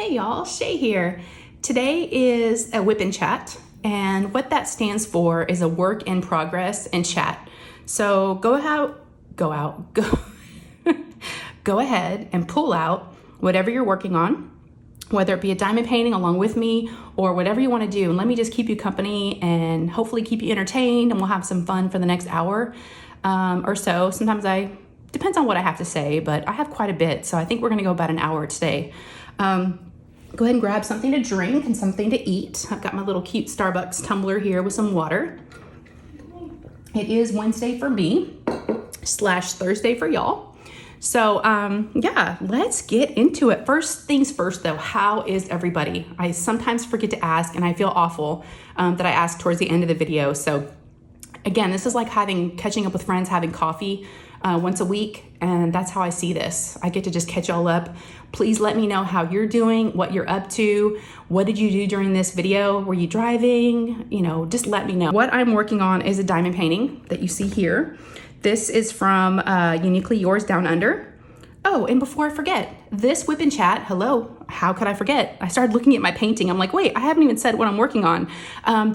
Hey y'all, Shay here. Today is a whip and chat, and what that stands for is a work in progress and chat. So go ahead and pull out whatever you're working on, whether it be a diamond painting along with me or whatever you want to do. And let me just keep you company and hopefully keep you entertained, and we'll have some fun for the next hour or so. Sometimes depends on what I have to say, but I have quite a bit. So I think we're going to go about an hour today. Go ahead and grab something to drink and something to eat. I've got my little cute Starbucks tumbler here with some water. It is Wednesday for me / Thursday for y'all. So yeah, let's get into it. First things first though, how is everybody? I sometimes forget to ask, and I feel awful that I ask towards the end of the video. So again, this is like catching up with friends, having coffee once a week, and that's how I see this. I get to just catch y'all up. Please let me know how you're doing, what you're up to. What did you do during this video? Were you driving? You know, just let me know. What I'm working on is a diamond painting that you see here. This is from Uniquely Yours Down Under. Oh, and before I forget, this whip and chat, hello, how could I forget? I started looking at my painting. I'm like, wait, I haven't even said what I'm working on.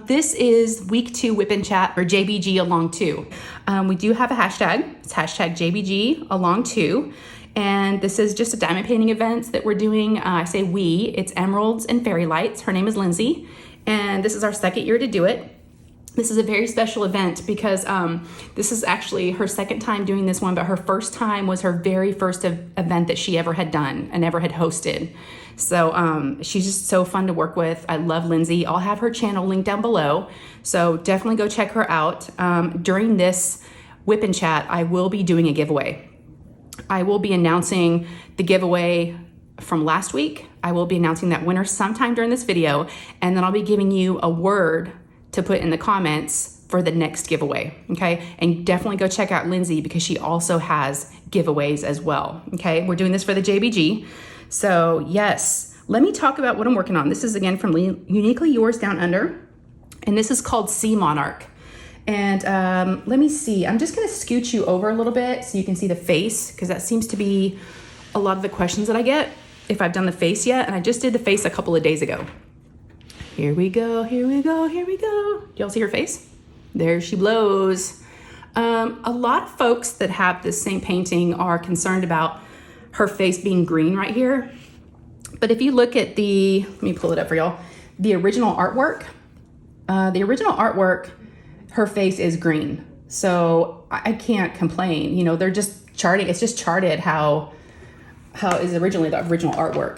This is week 2 whip and chat, or JBG along 2. We do have a hashtag. It's hashtag JBG along 2. And this is just a diamond painting event that we're doing. I say we, it's Emeralds and Fairy Lights. Her name is Lindsay. And this is our 2nd year to do it. This is a very special event because this is actually her 2nd time doing this one, but her first time was her very first event that she ever had done and ever had hosted. So she's just so fun to work with. I love Lindsay. I'll have her channel linked down below. So definitely go check her out. During this whip and chat, I will be doing a giveaway. I will be announcing the giveaway from last week. I will be announcing that winner sometime during this video, and then I'll be giving you a word to put in the comments for the next giveaway, okay? And definitely go check out Lindsay because she also has giveaways as well, okay? We're doing this for the JBG. So yes, let me talk about what I'm working on. This is again from Uniquely Yours Down Under, and this is called Sea Monarch. And let me see, I'm just gonna scooch you over a little bit so you can see the face, because that seems to be a lot of the questions that I get if I've done the face yet, and I just did the face a couple of days ago. Here we go, here we go, here we go. Do y'all see her face? There she blows. A lot of folks that have this same painting are concerned about her face being green right here. But if you look at let me pull it up for y'all, the original artwork, her face is green. So I can't complain. You know, they're just charting, it's just charted how is originally the original artwork.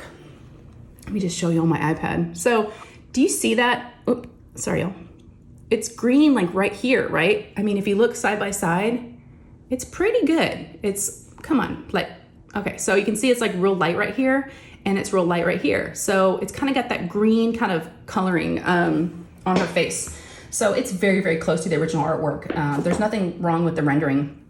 Let me just show you on my iPad. So do you see that? Oops, sorry, y'all. It's green like right here, right? I mean, if you look side by side, it's pretty good. Come on, like, okay. So you can see it's like real light right here, and it's real light right here. So it's kind of got that green kind of coloring on her face. So it's very, very close to the original artwork. There's nothing wrong with the rendering.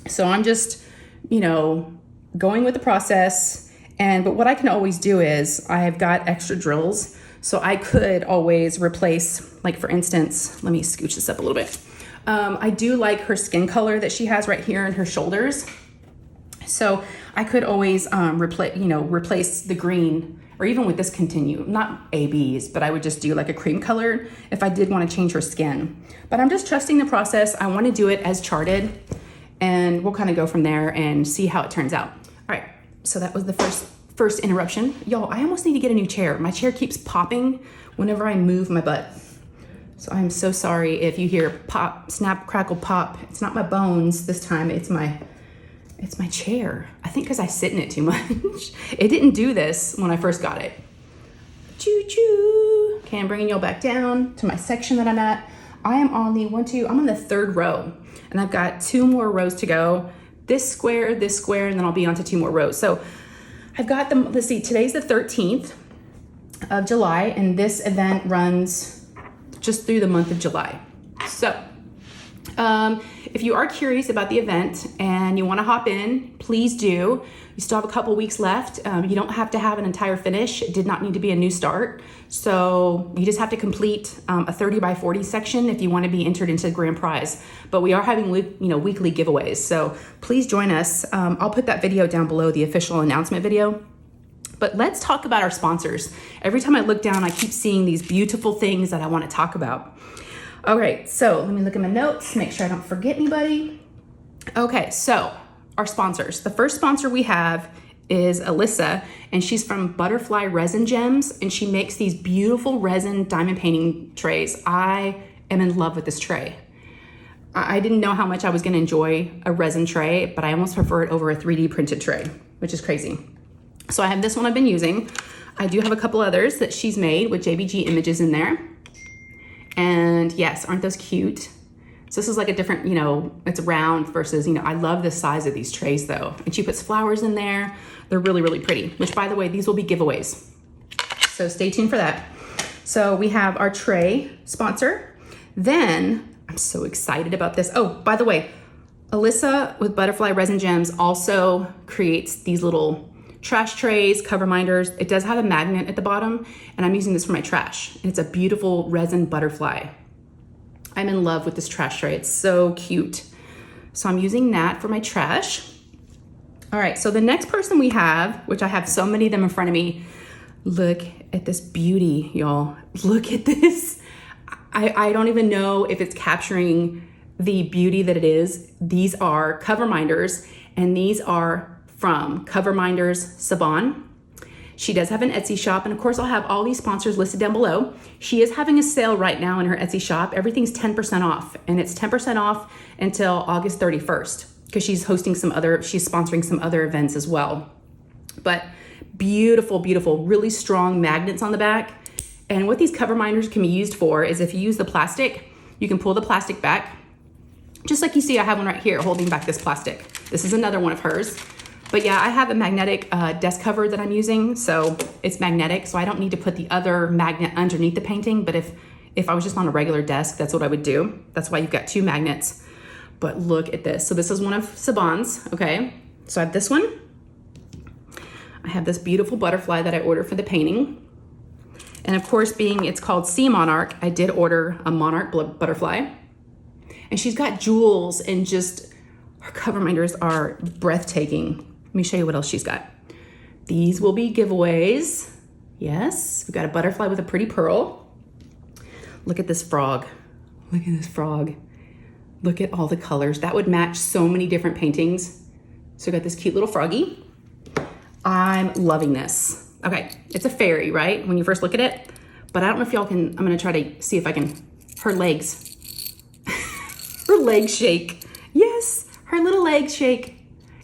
So I'm just, you know, going with the process. But what I can always do is I've got extra drills. So I could always replace, like for instance, let me scooch this up a little bit. I do like her skin color that she has right here in her shoulders. So I could always replace the green, or even with this continue, not ABs, but I would just do like a cream color if I did want to change her skin. But I'm just trusting the process. I want to do it as charted, and we'll kind of go from there and see how it turns out. All right, so that was the first interruption. Y'all, I almost need to get a new chair. My chair keeps popping whenever I move my butt. So I'm so sorry if you hear pop, snap, crackle, pop. It's not my bones this time, it's my chair. I think because I sit in it too much. It didn't do this when I first got it. Choo-choo. Okay, I'm bringing y'all back down to my section that I'm at. I am on I'm on the 3rd row, and I've got 2 more rows to go. This square, and then I'll be on to 2 more rows. So I've got them, let's see, today's the 13th of July, and this event runs just through the month of July. So if you are curious about the event and you want to hop in, please do. You still have a couple weeks left. You don't have to have an entire finish. It did not need to be a new start. So you just have to complete a 30 by 40 section if you want to be entered into the grand prize. But we are having weekly giveaways. So please join us. I'll put that video down below, the official announcement video. But let's talk about our sponsors. Every time I look down, I keep seeing these beautiful things that I want to talk about. All right, so let me look at my notes, make sure I don't forget anybody. Okay, so our sponsors. The first sponsor we have is Alyssa, and she's from Butterfly Resin Gems, and she makes these beautiful resin diamond painting trays. I am in love with this tray. I didn't know how much I was gonna enjoy a resin tray, but I almost prefer it over a 3D printed tray, which is crazy. So I have this one I've been using. I do have a couple others that she's made with JBG images in there. And yes, aren't those cute? So this is like a different, you know, it's round versus, you know, I love the size of these trays though. And she puts flowers in there. They're really, really pretty, which by the way, these will be giveaways. So stay tuned for that. So we have our tray sponsor. Then I'm so excited about this. Oh, by the way, Alyssa with Butterfly Resin Gems also creates these little trash trays, Coverminders. It does have a magnet at the bottom, and I'm using this for my trash. And it's a beautiful resin butterfly. I'm in love with this trash tray. It's so cute. So I'm using that for my trash. All right, so the next person we have, which I have so many of them in front of me, look at this beauty, y'all. Look at this. I don't even know if it's capturing the beauty that it is. These are Coverminders, and these are from Coverminders Siobhan. She does have an Etsy shop, and of course I'll have all these sponsors listed down below. She is having a sale right now in her Etsy shop. Everything's 10% off, and it's 10% off until August 31st because she's sponsoring some other events as well. But beautiful, beautiful, really strong magnets on the back. And what these Coverminders can be used for is if you use the plastic, you can pull the plastic back. Just like you see, I have one right here holding back this plastic. This is another one of hers. But yeah, I have a magnetic desk cover that I'm using, so it's magnetic, so I don't need to put the other magnet underneath the painting, but if I was just on a regular desk, that's what I would do. That's why you've got two magnets. But look at this. So this is one of Siobhan's, okay? So I have this one. I have this beautiful butterfly that I ordered for the painting. And of course, being it's called Sea Monarch, I did order a monarch butterfly. And she's got jewels, and just her Coverminders are breathtaking. Let me show you what else she's got. These will be giveaways. Yes, we've got a butterfly with a pretty pearl. Look at this frog. Look at this frog. Look at all the colors. That would match so many different paintings. So we got this cute little froggy. I'm loving this. Okay, it's a fairy, right? When you first look at it. But I don't know if y'all can, I'm gonna try to see if I can, her legs. Her legs shake. Yes, her little legs shake.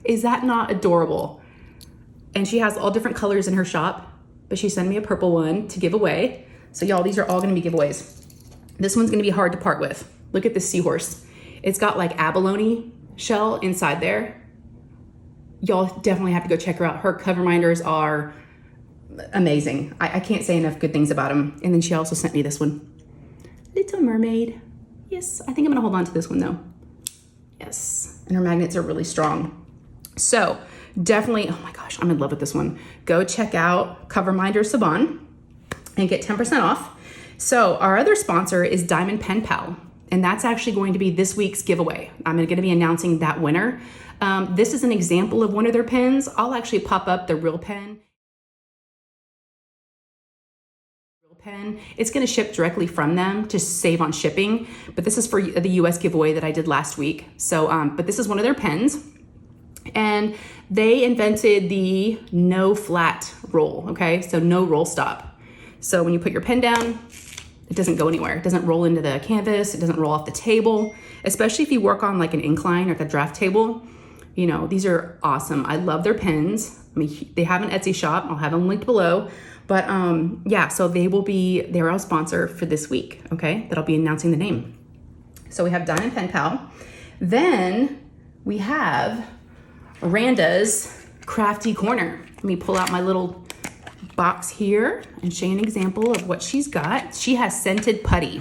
Is that not adorable? And she has all different colors in her shop, but she sent me a purple one to give away. So y'all, these are all gonna be giveaways. This one's gonna be hard to part with. Look at this seahorse. It's got like abalone shell inside there. Y'all definitely have to go check her out. Her Coverminders are amazing. I can't say enough good things about them. And then she also sent me this one. Little Mermaid. Yes, I think I'm gonna hold on to this one though. Yes, and her magnets are really strong. So definitely, oh my gosh, I'm in love with this one. Go check out Coverminders Siobhan and get 10% off. So our other sponsor is Diamond Pen Pal, and that's actually going to be this week's giveaway. I'm going to be announcing that winner. This is an example of one of their pens. I'll actually pop up the real pen. It's going to ship directly from them to save on shipping, but this is for the US giveaway that I did last week. So, but this is one of their pens, and they invented the no flat roll. Okay, so no roll stop. So when you put your pen down, it doesn't go anywhere. It doesn't roll into the canvas. It doesn't roll off the table, especially if you work on like an incline or like a draft table. You know, these are awesome. I love their pens. I mean, they have an Etsy shop. I'll have them linked below. But yeah, so they're our sponsor for this week, okay? That I'll be announcing the name. So we have Diamond Pen Pal. Then we have Randa's Crafty Corner. Let me pull out my little box here and show you an example of what she's got. She has scented putty.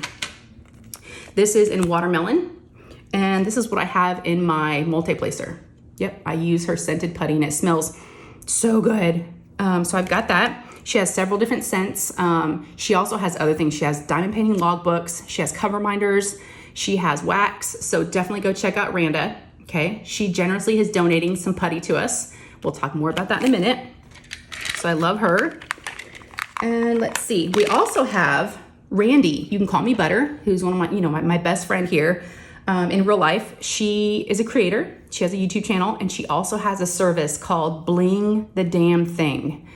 This is in watermelon, and this is what I have in my multi-placer. Yep, I use her scented putty, and it smells so good. So I've got that. She has several different scents. She also has other things. She has diamond painting logbooks. She has Coverminders. She has wax. So definitely go check out Randa. Okay. She generously is donating some putty to us. We'll talk more about that in a minute. So I love her. And let's see, we also have Randee. You can call me Butter, who's one of my, my best friend here in real life. She is a creator. She has a YouTube channel, and she also has a service called Bling the Damn Thing.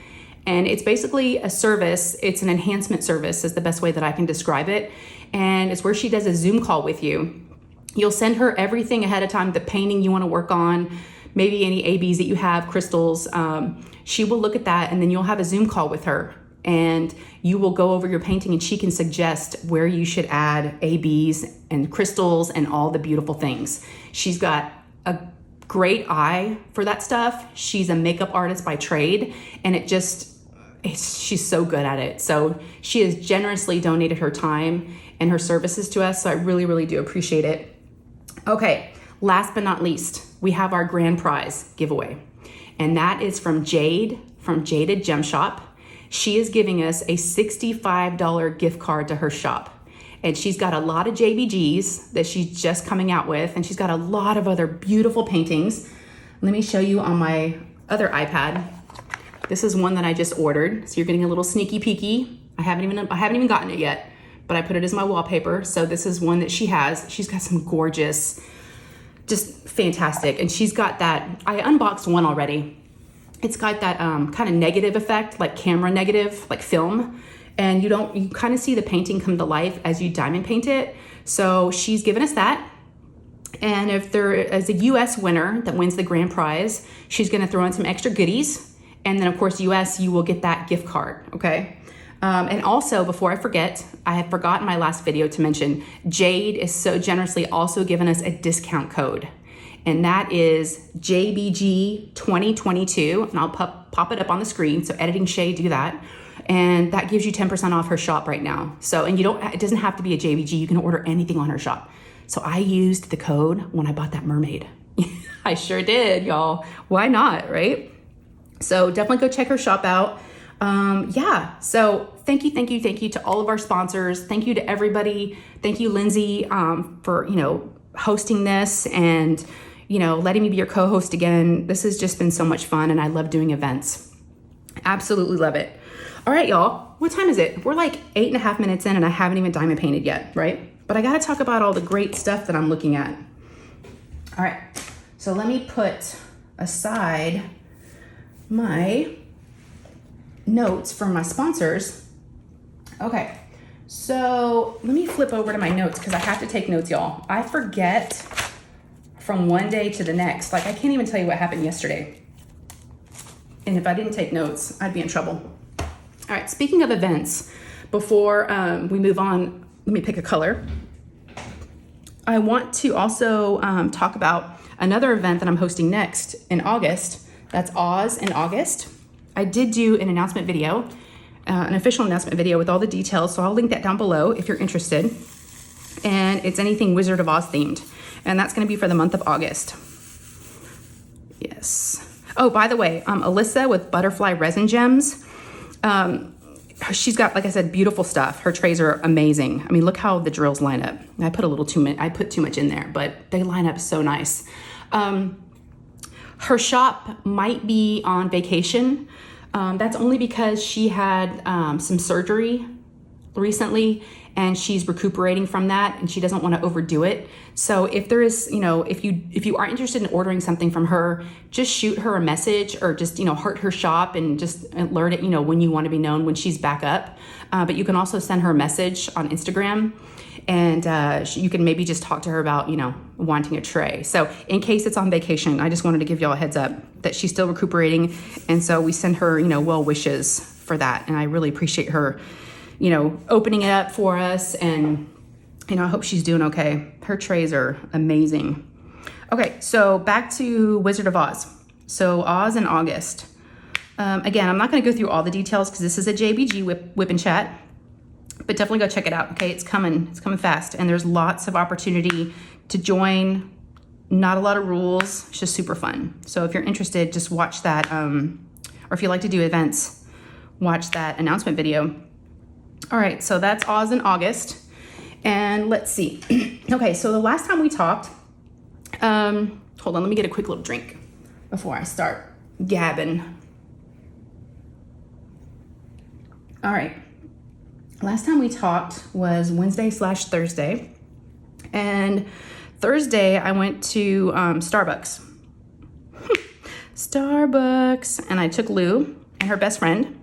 And it's basically a service. It's an enhancement service is the best way that I can describe it. And it's where she does a Zoom call with you. You'll send her everything ahead of time, the painting you want to work on, maybe any ABs that you have, crystals. She will look at that, and then you'll have a Zoom call with her. And you will go over your painting, and she can suggest where you should add ABs and crystals and all the beautiful things. She's got a great eye for that stuff. She's a makeup artist by trade, and she's so good at it. So she has generously donated her time and her services to us. So I really, really do appreciate it. Okay, last but not least, we have our grand prize giveaway, and that is from Jade from Jaded Gem Shop. She is giving us a $65 gift card to her shop. And she's got a lot of JBGs that she's just coming out with. And she's got a lot of other beautiful paintings. Let me show you on my other iPad. This is one that I just ordered. So you're getting a little sneaky peeky. I haven't even gotten it yet, but I put it as my wallpaper. So this is one that she has. She's got some gorgeous, just fantastic. And she's got that, I unboxed one already. It's got that kind of negative effect, like camera negative, like film. And you kind of see the painting come to life as you diamond paint it. So she's given us that. And if there is a US winner that wins the grand prize, she's gonna throw in some extra goodies. And then of course, US, you will get that gift card, okay? And also, before I forget, I had forgotten my last video to mention, Jade is so generously also given us a discount code. And that is JBG 2022, and I'll pop it up on the screen. So editing Shay, do that. And that gives you 10% off her shop right now. So, and it doesn't have to be a JBG. You can order anything on her shop. So I used the code when I bought that mermaid. I sure did, y'all. Why not, right? So definitely go check her shop out. Yeah, so thank you to all of our sponsors. Thank you to everybody. Thank you, Lindsay, for, hosting this and, letting me be your co-host again. This has just been so much fun, and I love doing events. Absolutely love it. All right, y'all, what time is it? We're like 8.5 minutes in, and I haven't even diamond painted yet, right? But I got to talk about all the great stuff that I'm looking at. All right, so let me put aside my notes from my sponsors. Okay, so let me flip over to my notes because I have to take notes, y'all. I forget from one day to the next. Like, I can't even tell you what happened yesterday. And if I didn't take notes, I'd be in trouble. All right, speaking of events, before we move on, let me pick a color. I want to also talk about another event that I'm hosting next in August. That's Oz in August. I did do an announcement video, an official announcement video with all the details, so I'll link that down below if you're interested. And it's anything Wizard of Oz themed. And that's gonna be for the month of August. Yes. Oh, by the way, Alyssa with Butterfly Resin Gems, she's got, like I said, beautiful stuff. Her trays are amazing. I mean, look how the drills line up. I put too much in there, but they line up so nice. Her shop might be on vacation. That's only because she had some surgery recently, and she's recuperating from that, and she doesn't want to overdo it. So if there is, if you are interested in ordering something from her, just shoot her a message or just, heart her shop and just alert it, when you want to be known when she's back up. But you can also send her a message on Instagram, and you can maybe just talk to her about, wanting a tray. So in case it's on vacation, I just wanted to give y'all a heads up that she's still recuperating. And so we send her, well wishes for that. And I really appreciate her, opening it up for us. And, I hope she's doing okay. Her trays are amazing. Okay, so back to Wizard of Oz. So Oz in August. Again, I'm not gonna go through all the details because this is a JBG whip and chat, but definitely go check it out, okay? It's coming fast, and there's lots of opportunity to join. Not a lot of rules, it's just super fun. So if you're interested, just watch that, or if you like to do events, watch that announcement video. All right, so that's Oz in August. And let's see. Okay, so the last time we talked, hold on, let me get a quick little drink before I start gabbing. All right. Last time we talked was Wednesday/Thursday. And Thursday I went to Starbucks. Starbucks. And I took Lou and her best friend.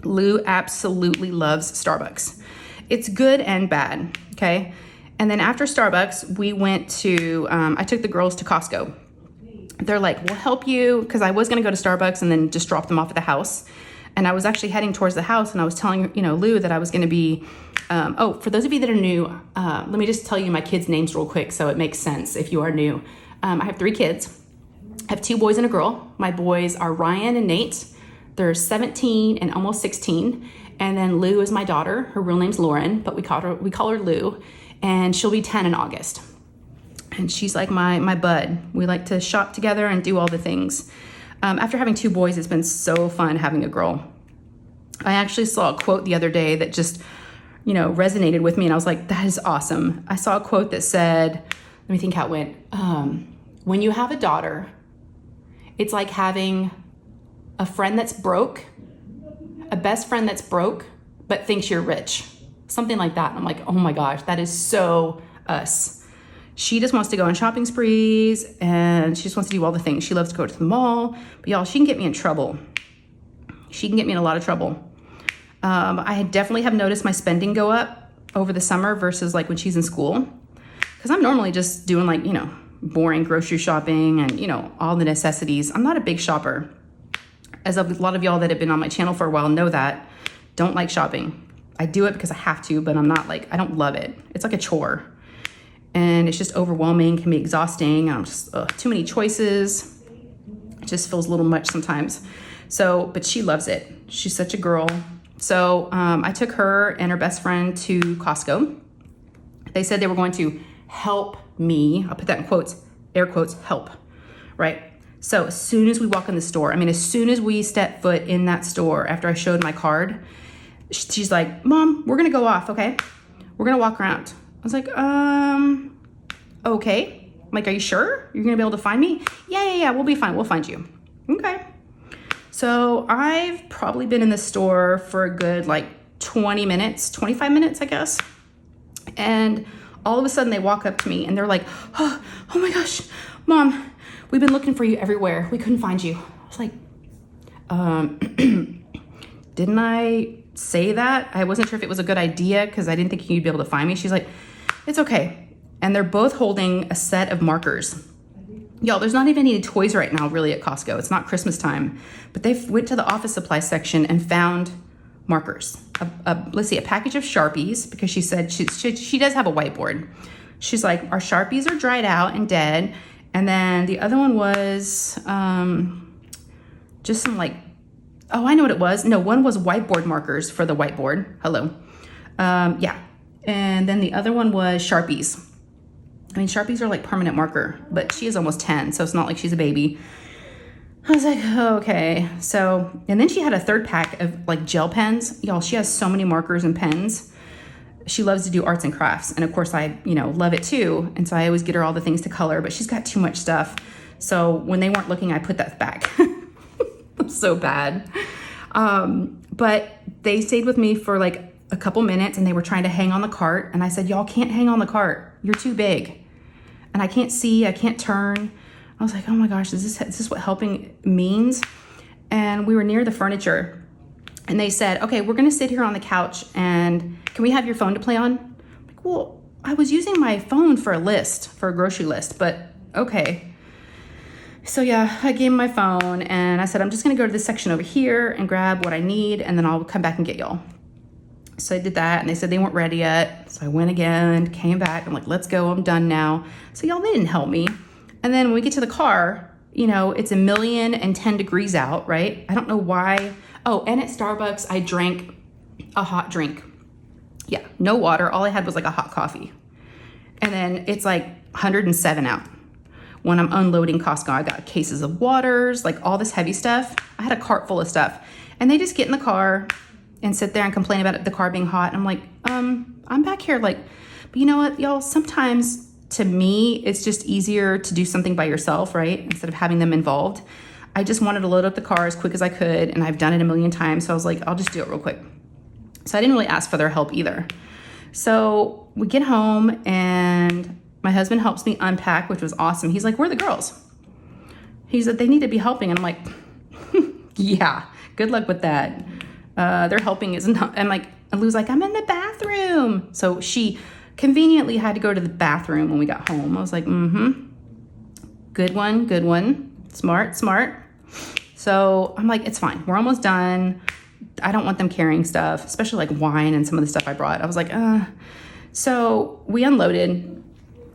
Lou absolutely loves Starbucks. It's good and bad, okay? And then after Starbucks, we went to, I took the girls to Costco. They're like, we'll help you, because I was gonna go to Starbucks and then just drop them off at the house. And I was actually heading towards the house, and I was telling, Lou that I was gonna be, for those of you that are new, let me just tell you my kids' names real quick so it makes sense if you are new. I have 3 kids. I have 2 boys and a girl. My boys are Ryan and Nate. They're 17 and almost 16. And then Lou is my daughter. Her real name's Lauren, but we call her Lou, and she'll be 10 in August. And she's like my bud. We like to shop together and do all the things. After having 2 boys, it's been so fun having a girl. I actually saw a quote the other day that just, resonated with me, and I was like, that is awesome. I saw a quote that said, let me think how it went. When you have a daughter, it's like having a friend that's broke, a best friend that's broke, but thinks you're rich. Something like that. And I'm like, oh my gosh, that is so us. She just wants to go on shopping sprees, and she just wants to do all the things. She loves to go to the mall, but y'all, she can get me in trouble. She can get me in a lot of trouble. I definitely have noticed my spending go up over the summer versus like when she's in school. Because I'm normally just doing like, boring grocery shopping and, all the necessities. I'm not a big shopper. As a lot of y'all that have been on my channel for a while know that, don't like shopping. I do it because I have to, but I'm not like, I don't love it. It's like a chore. And it's just overwhelming, can be exhausting. I'm just, too many choices. It just feels a little much sometimes. So, but she loves it. She's such a girl. So I took her and her best friend to Costco. They said they were going to help me. I'll put that in quotes, air quotes, help, right? So as soon as we walk in the store, as soon as we step foot in that store, after I showed my card, she's like, Mom, we're gonna go off, okay? We're gonna walk around. I was like, okay. I'm like, are you sure? You're gonna be able to find me? Yeah, we'll be fine, we'll find you. Okay. So I've probably been in the store for a good 20 minutes, 25 minutes, I guess. And all of a sudden they walk up to me and they're like, oh my gosh, Mom, we've been looking for you everywhere. We couldn't find you. I was like, didn't I say that? I wasn't sure if it was a good idea because I didn't think you'd be able to find me. She's like, it's okay. And they're both holding a set of markers. Y'all, there's not even any toys right now really at Costco. It's not Christmas time, but they went to the office supply section and found markers. Let's see, a package of Sharpies, because she said she does have a whiteboard. She's like, our Sharpies are dried out and dead. And then the other one was just some I know what it was. No, one was whiteboard markers for the whiteboard. Hello. Yeah. And then the other one was Sharpies. Sharpies are like permanent marker, but she is almost 10, so it's not like she's a baby. I was like, oh, okay. So, and then she had a 3rd pack of gel pens. Y'all, she has so many markers and pens. She loves to do arts and crafts. And of course I, love it too. And so I always get her all the things to color, but she's got too much stuff. So when they weren't looking, I put that back. So bad. But they stayed with me for a couple minutes, and they were trying to hang on the cart. And I said, y'all can't hang on the cart. You're too big. And I can't see, I can't turn. I was like, oh my gosh, is this what helping means? And we were near the furniture, and they said, okay, we're gonna sit here on the couch, and can we have your phone to play on? I'm like, well, I was using my phone for a grocery list, but okay. So yeah, I gave him my phone, and I said, I'm just gonna go to this section over here and grab what I need, and then I'll come back and get y'all. So I did that, and they said they weren't ready yet. So I went again, came back. I'm like, let's go, I'm done now. So y'all, they didn't help me. And then when we get to the car, it's 1,010 degrees out, right? I don't know why. Oh, and at Starbucks, I drank a hot drink. Yeah, no water. All I had was a hot coffee. And then it's 107 out. When I'm unloading Costco, I got cases of waters, all this heavy stuff. I had a cart full of stuff. And they just get in the car and sit there and complain about the car being hot. And I'm like, I'm back here but you know what, y'all, sometimes to me, it's just easier to do something by yourself, right? Instead of having them involved. I just wanted to load up the car as quick as I could, and I've done it a million times. So I was like, I'll just do it real quick. So I didn't really ask for their help either. So we get home and my husband helps me unpack, which was awesome. He's like, where are the girls? He said, they need to be helping. And I'm like, yeah, good luck with that. They're helping isn't. I'm like, and Lou's like, I'm in the bathroom. So she conveniently had to go to the bathroom when we got home. I was like, good one. Smart. So I'm like, it's fine. We're almost done. I don't want them carrying stuff, especially like wine and some of the stuff I brought. I was like, So we unloaded,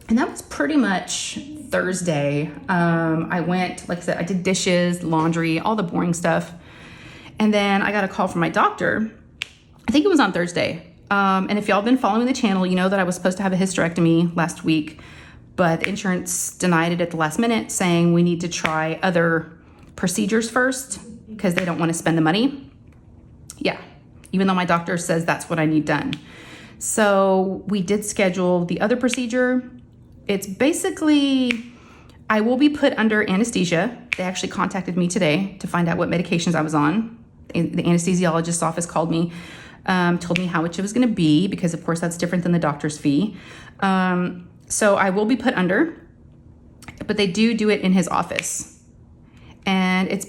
and that was pretty much Thursday. I went, like I said, I did dishes, laundry, all the boring stuff. And then I got a call from my doctor. I think it was on Thursday. And if y'all been following the channel, you know that I was supposed to have a hysterectomy last week, but the insurance denied it at the last minute, saying we need to try other procedures first because they don't want to spend the money. Yeah, even though my doctor says that's what I need done. So we did schedule the other procedure. It's basically, I will be put under anesthesia. They actually contacted me today to find out what medications I was on. The anesthesiologist's office called me, told me how much it was going to be, because of course that's different than the doctor's fee. So I will be put under, but they do it in his office. And it's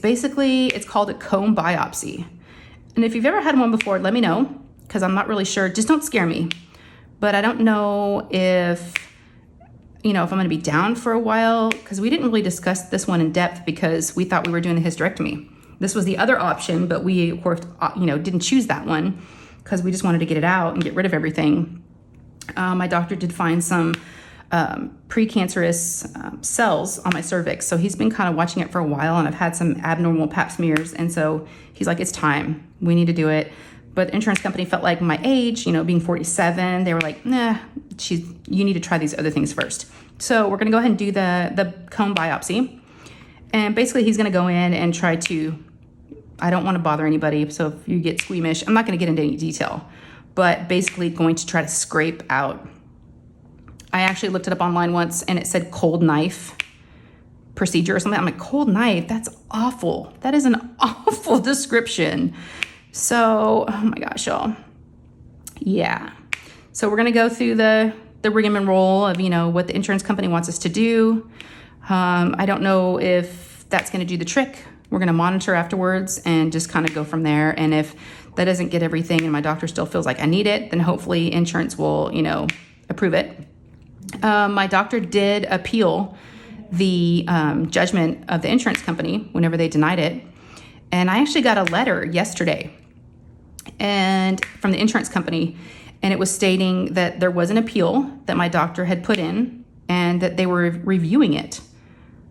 called a comb biopsy. And if you've ever had one before, let me know, because I'm not really sure. Just don't scare me. But I don't know if I'm going to be down for a while, because we didn't really discuss this one in depth because we thought we were doing the hysterectomy. This was the other option, but we, of course, didn't choose that one because we just wanted to get it out and get rid of everything. My doctor did find some precancerous cells on my cervix. So he's been kind of watching it for a while, and I've had some abnormal pap smears. And so he's like, it's time. We need to do it. But the insurance company felt like my age, being 47, they were like, nah, you need to try these other things first. So we're going to go ahead and do the comb biopsy. And basically he's going to go in and try to, I don't want to bother anybody. So if you get squeamish, I'm not going to get into any detail, but basically going to try to scrape out. I actually looked it up online once and it said cold knife procedure or something. I'm like, cold knife? That's awful. That is an awful description. So, oh my gosh, y'all. Yeah. So we're going to go through the rigmarole of, what the insurance company wants us to do. I don't know if that's going to do the trick. We're going to monitor afterwards and just kind of go from there. And if that doesn't get everything and my doctor still feels like I need it, then hopefully insurance will, approve it. My doctor did appeal the judgment of the insurance company whenever they denied it. And I actually got a letter yesterday and from the insurance company, and it was stating that there was an appeal that my doctor had put in and that they were reviewing it.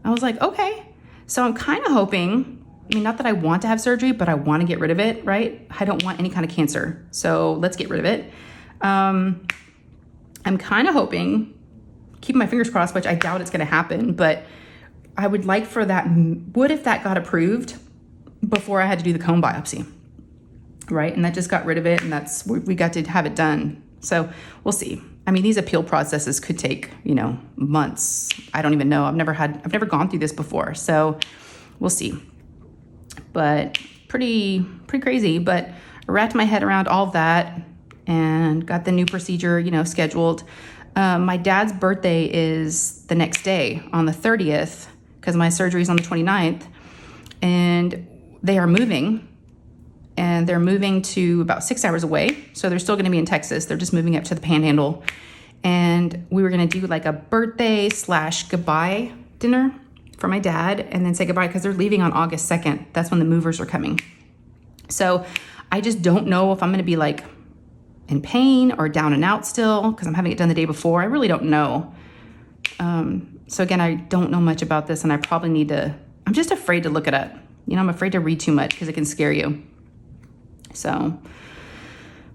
I was like, okay. So I'm kind of hoping, not that I want to have surgery, but I want to get rid of it, right? I don't want any kind of cancer. So let's get rid of it. I'm kind of hoping, keeping my fingers crossed, which I doubt it's going to happen, but I would like for that, what if that got approved before I had to do the comb biopsy, right? And that just got rid of it, and we got to have it done. So we'll see. These appeal processes could take, months. I don't even know. I've never gone through this before, so we'll see. But pretty crazy, but I wrapped my head around all of that and got the new procedure, scheduled. My dad's birthday is the next day on the 30th because my surgery is on the 29th, and they are moving, and they're moving to about 6 hours away. So they're still going to be in Texas. They're just moving up to the Panhandle. And we were going to do like a birthday / goodbye dinner for my dad, and then say goodbye because they're leaving on August 2nd. That's when the movers are coming. So I just don't know if I'm going to be like in pain or down and out still because I'm having it done the day before. I really don't know. So again, I don't know much about this, and I probably need to, I'm just afraid to look it up. I'm afraid to read too much because it can scare you. So,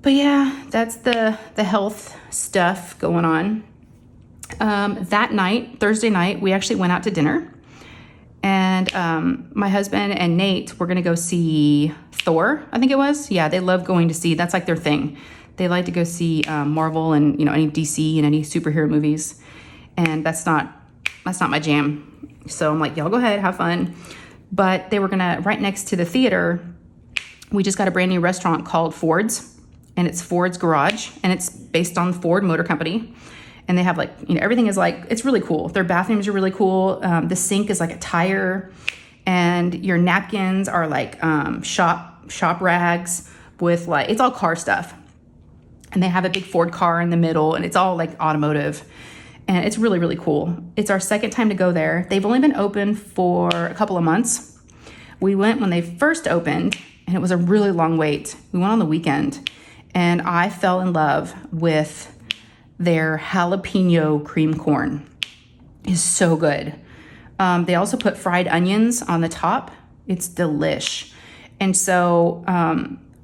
but yeah, that's the health stuff going on. That night, Thursday night, we actually went out to dinner, and my husband and Nate were going to go see Thor, I think it was. Yeah, they love going to see, that's like their thing. They like to go see Marvel and, any DC and any superhero movies. And that's not my jam. So I'm like, y'all go ahead, have fun. But they were right next to the theater, we just got a brand new restaurant called Ford's. and it's Ford's garage, and it's based on Ford Motor Company. And they have like, everything is like, it's really cool. Their bathrooms are really cool. The sink is like a tire, and your napkins are like shop rags with like, it's all car stuff. And they have a big Ford car in the middle, and it's all like automotive. And it's really, really cool. It's our second time to go there. They've only been open for a couple of months. We went when they first opened, and it was a really long wait. We went on the weekend, and I fell in love with their jalapeno cream corn. Is so good. They also put fried onions on the top. It's delish. And so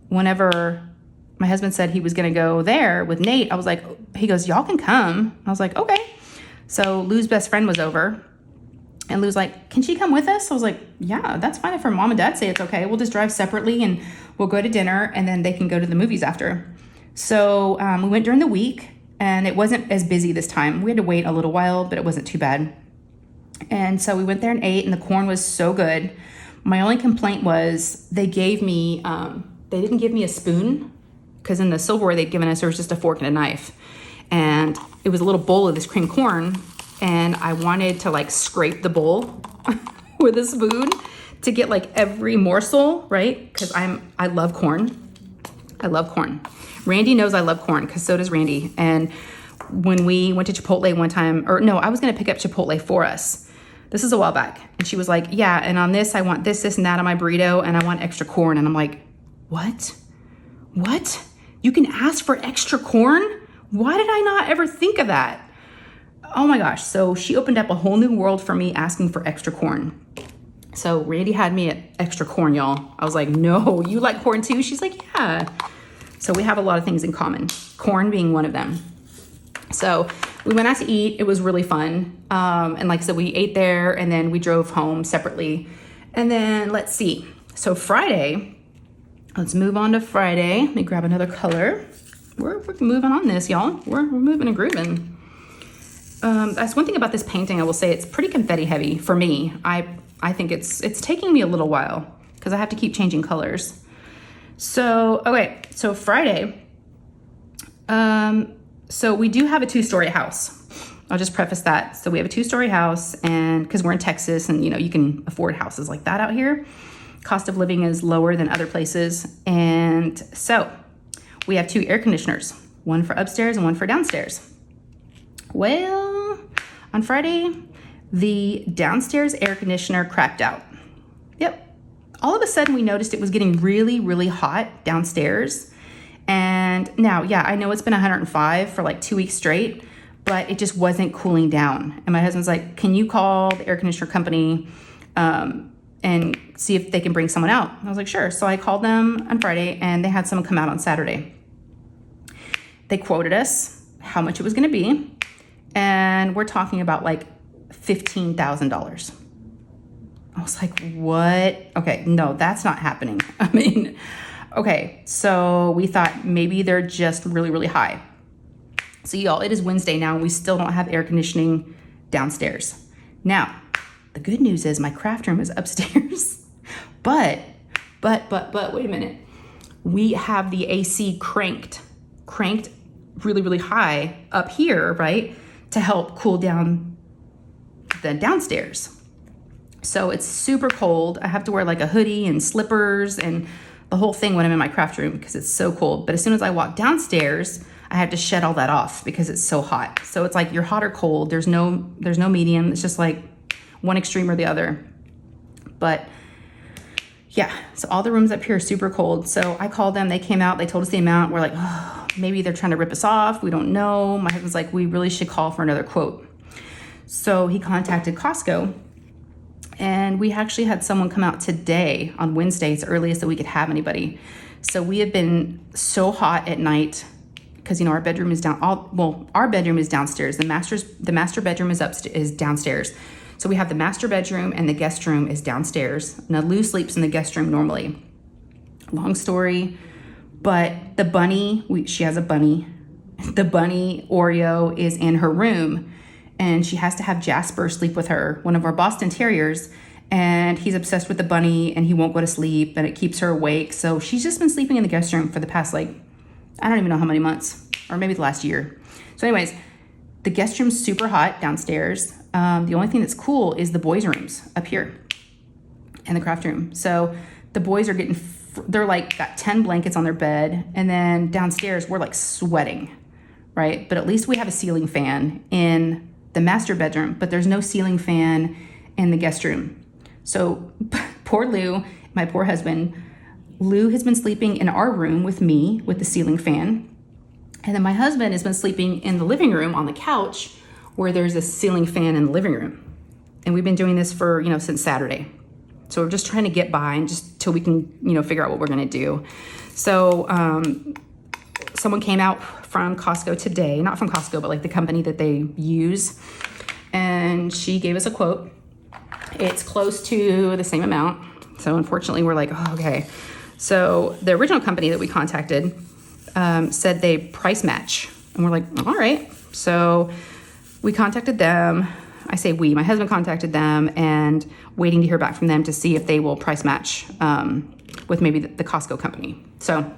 whenever my husband said he was going to go there with Nate, I was like, he goes, y'all can come. I was like, okay. So Lou's best friend was over, and Lou's like, can she come with us? I was like, yeah, that's fine. If her mom and dad say it's okay, we'll just drive separately and we'll go to dinner, and then they can go to the movies after. So we went during the week, and it wasn't as busy this time. We had to wait a little while, but it wasn't too bad. And so we went there and ate, and the corn was so good. My only complaint was they didn't give me a spoon, because in the silverware they'd given us, there was just a fork and a knife. And it was a little bowl of this cream corn, and I wanted to like scrape the bowl with a spoon to get like every morsel, right? Because I love corn. I love corn. Randee knows I love corn, because so does Randee. And when we went to Chipotle one time, or no, I was going to pick up Chipotle for us. This is a while back. And she was like, yeah, and on this, I want this, and that on my burrito, and I want extra corn. And I'm like, what? What? You can ask for extra corn? Why did I not ever think of that? Oh my gosh. So she opened up a whole new world for me asking for extra corn. So Randee had me at extra corn, y'all. I was like, no, you like corn too? She's like, yeah. So we have a lot of things in common, corn being one of them. So we went out to eat. It was really fun. And like I said, we ate there, and then we drove home separately. And then let's see. So Friday, let's move on to Friday. Let me grab another color. We're moving on this, y'all. We're moving and grooving. That's one thing about this painting. I will say it's pretty confetti heavy for me. I think it's taking me a little while, because I have to keep changing colors. So, okay, so Friday, so we do have a 2-story house. I'll just preface that. So we have a 2-story house, and because we're in Texas, and you can afford houses like that out here. Cost of living is lower than other places. And so we have 2 air conditioners, one for upstairs and one for downstairs. Well, on Friday, the downstairs air conditioner cracked out. Yep. All of a sudden, we noticed it was getting really, really hot downstairs. And now, yeah, I know it's been 105 for like 2 weeks straight, but it just wasn't cooling down. And my husband's like, can you call the air conditioner company and see if they can bring someone out? I was like, sure. So I called them on Friday, and they had someone come out on Saturday. They quoted us how much it was going to be, and we're talking about like $15,000. I was like, what? Okay, no, that's not happening. I mean, okay, so we thought maybe they're just really, really high. So y'all, it is Wednesday now, and we still don't have air conditioning downstairs. Now, the good news is my craft room is upstairs, but wait a minute. We have the AC cranked really, really high up here, right? To help cool down the downstairs. So it's super cold. I have to wear like a hoodie and slippers and the whole thing when I'm in my craft room, because it's so cold. But as soon as I walk downstairs, I have to shed all that off because it's so hot. So it's like you're hot or cold. There's no medium. It's just like one extreme or the other. But yeah, so all the rooms up here are super cold. So I called them, they came out, they told us the amount. We're like, oh, maybe they're trying to rip us off. We don't know. My husband's like, we really should call for another quote. So he contacted Costco, and we actually had someone come out today on Wednesday. It's the earliest that we could have anybody. So we have been so hot at night because, our bedroom is our bedroom is downstairs. The master bedroom is downstairs. So we have the master bedroom, and the guest room is downstairs. Now Lou sleeps in the guest room normally. Long story, but the bunny, she has a bunny. The bunny Oreo is in her room, and she has to have Jasper sleep with her, one of our Boston Terriers, and he's obsessed with the bunny, and he won't go to sleep, and it keeps her awake. So she's just been sleeping in the guest room for the past I don't even know how many months, or maybe the last year. So anyways, the guest room's super hot downstairs. The only thing that's cool is the boys' rooms up here and the craft room. So the boys are getting, they're like got 10 blankets on their bed, and then downstairs we're like sweating, right? But at least we have a ceiling fan in the master bedroom, but there's no ceiling fan in the guest room. So poor Lou, my poor husband, Lou has been sleeping in our room with me with the ceiling fan. And then my husband has been sleeping in the living room on the couch where there's a ceiling fan in the living room. And we've been doing this for, you know, since Saturday. So we're just trying to get by and just till we can, you know, figure out what we're gonna do. So someone came out from Costco today, not from Costco, but like the company that they use. And she gave us a quote. It's close to the same amount. So unfortunately we're like, oh, okay. So the original company that we contacted said they price match. And we're like, all right. So we contacted them. I say we, my husband contacted them and waiting to hear back from them to see if they will price match with maybe the Costco company. So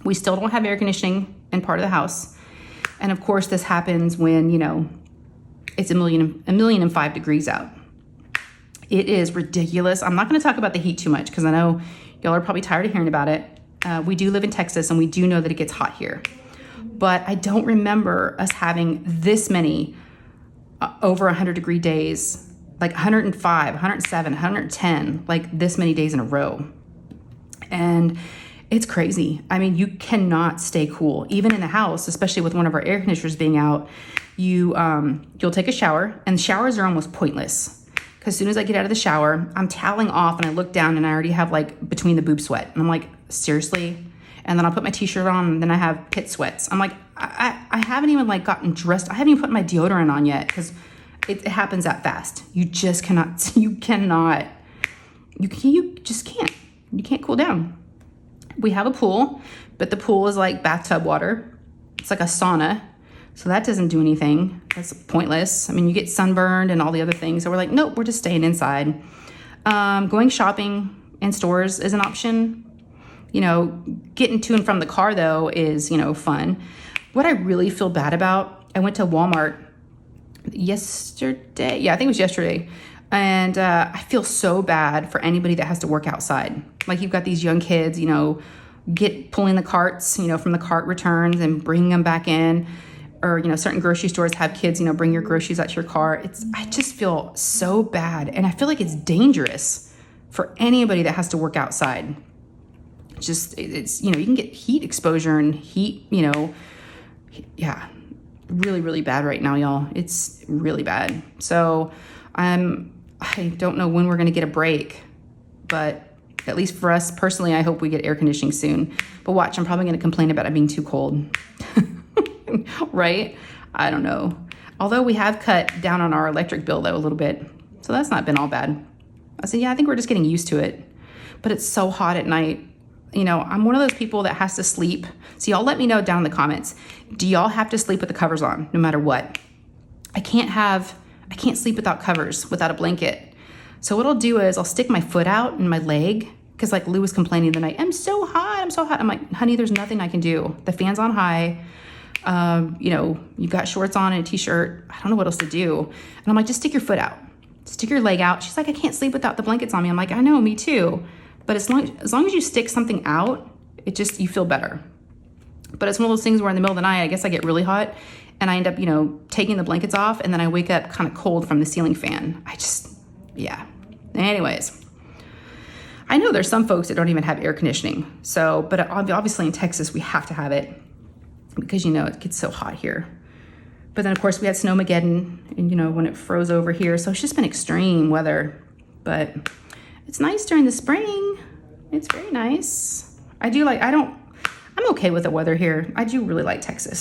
we still don't have air conditioning in part of the house. And of course this happens when, you know, it's 1,005 degrees out. It is ridiculous. I'm not going to talk about the heat too much because I know y'all are probably tired of hearing about it. We do live in Texas and we do know that it gets hot here. But I don't remember us having this many over 100-degree days, like 105, 107, 110, like this many days in a row. And it's crazy. I mean, you cannot stay cool, even in the house, especially with one of our air conditioners being out. You'll take a shower, and showers are almost pointless. Because as soon as I get out of the shower, I'm toweling off and I look down and I already have like between the boob sweat. And I'm like, seriously? And then I'll put my t-shirt on and then I have pit sweats. I'm like, I haven't even like gotten dressed. I haven't even put my deodorant on yet because it happens that fast. You just cannot, you just can't. You can't cool down. We have a pool, but the pool is like bathtub water. It's like a sauna. So that doesn't do anything. That's pointless. I mean, you get sunburned and all the other things. So we're like, nope, we're just staying inside. Going shopping in stores is an option. You know, getting to and from the car though is, you know, fun. What I really feel bad about, I went to Walmart yesterday. Yeah, I think it was yesterday. And I feel so bad for anybody that has to work outside. Like you've got these young kids, you know, pulling the carts, you know, from the cart returns and bringing them back in. Or, you know, certain grocery stores have kids, you know, bring your groceries out to your car. I just feel so bad. And I feel like it's dangerous for anybody that has to work outside. It's, you know, you can get heat exposure and heat, you know, yeah, really, really bad right now, y'all. It's really bad. So I don't know when we're going to get a break, but at least for us personally, I hope we get air conditioning soon. But watch, I'm probably going to complain about it being too cold. Right? I don't know. Although we have cut down on our electric bill though a little bit. So that's not been all bad. I said, yeah, I think we're just getting used to it. But it's so hot at night. You know, I'm one of those people that has to sleep. So y'all let me know down in the comments. Do y'all have to sleep with the covers on no matter what? I can't sleep without covers, without a blanket. So what I'll do is I'll stick my foot out and my leg. Because like Lou was complaining the night, I'm so hot. I'm like, honey, there's nothing I can do. The fan's on high. You know, you've got shorts on and a t-shirt. I don't know what else to do. And I'm like, just stick your foot out. Stick your leg out. She's like, I can't sleep without the blankets on me. I'm like, I know, me too. But as long as you stick something out, you feel better. But it's one of those things where in the middle of the night, I guess I get really hot and I end up, you know, taking the blankets off and then I wake up kind of cold from the ceiling fan. Yeah. Anyways, I know there's some folks that don't even have air conditioning. So, but obviously in Texas, we have to have it because, you know, it gets so hot here. But then of course we had Snowmageddon and, you know, when it froze over here. So it's just been extreme weather, but it's nice during the spring. It's very nice. I'm okay with the weather here. I do really like Texas.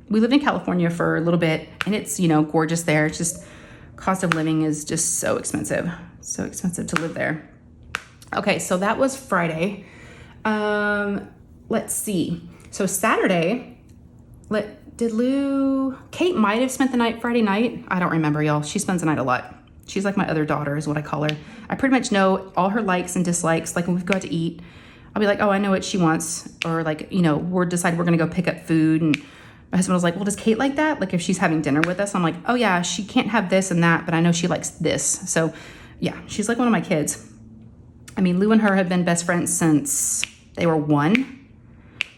We lived in California for a little bit and it's, you know, gorgeous there. It's just cost of living is just so expensive to live there. Okay, so that was Friday. Let's see. So Saturday, Kate might have spent the night Friday night. I don't remember, y'all. She spends the night a lot. She's like my other daughter is what I call her. I pretty much know all her likes and dislikes. Like when we go out to eat, I'll be like, oh, I know what she wants. Or like, you know, we're decided we're going to go pick up food. And my husband was like, well, does Kate like that? Like if she's having dinner with us, I'm like, oh yeah, she can't have this and that, but I know she likes this. So yeah, she's like one of my kids. I mean, Lou and her have been best friends since they were 1.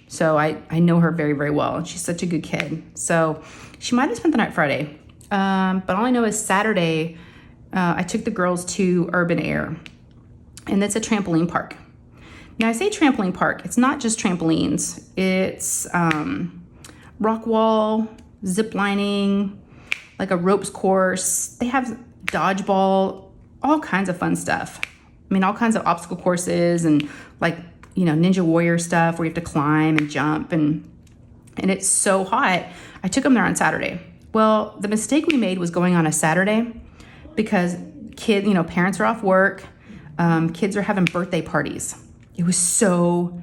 So I know her very, very well. And she's such a good kid. So she might have spent the night Friday. But all I know is Saturday, I took the girls to Urban Air. And that's a trampoline park. Now I say trampoline park, it's not just trampolines. It's rock wall, zip lining, like a ropes course. They have dodgeball, all kinds of fun stuff. I mean, all kinds of obstacle courses and like, you know, Ninja Warrior stuff where you have to climb and jump and it's so hot. I took them there on Saturday. Well, the mistake we made was going on a Saturday because parents are off work. Kids are having birthday parties. It was so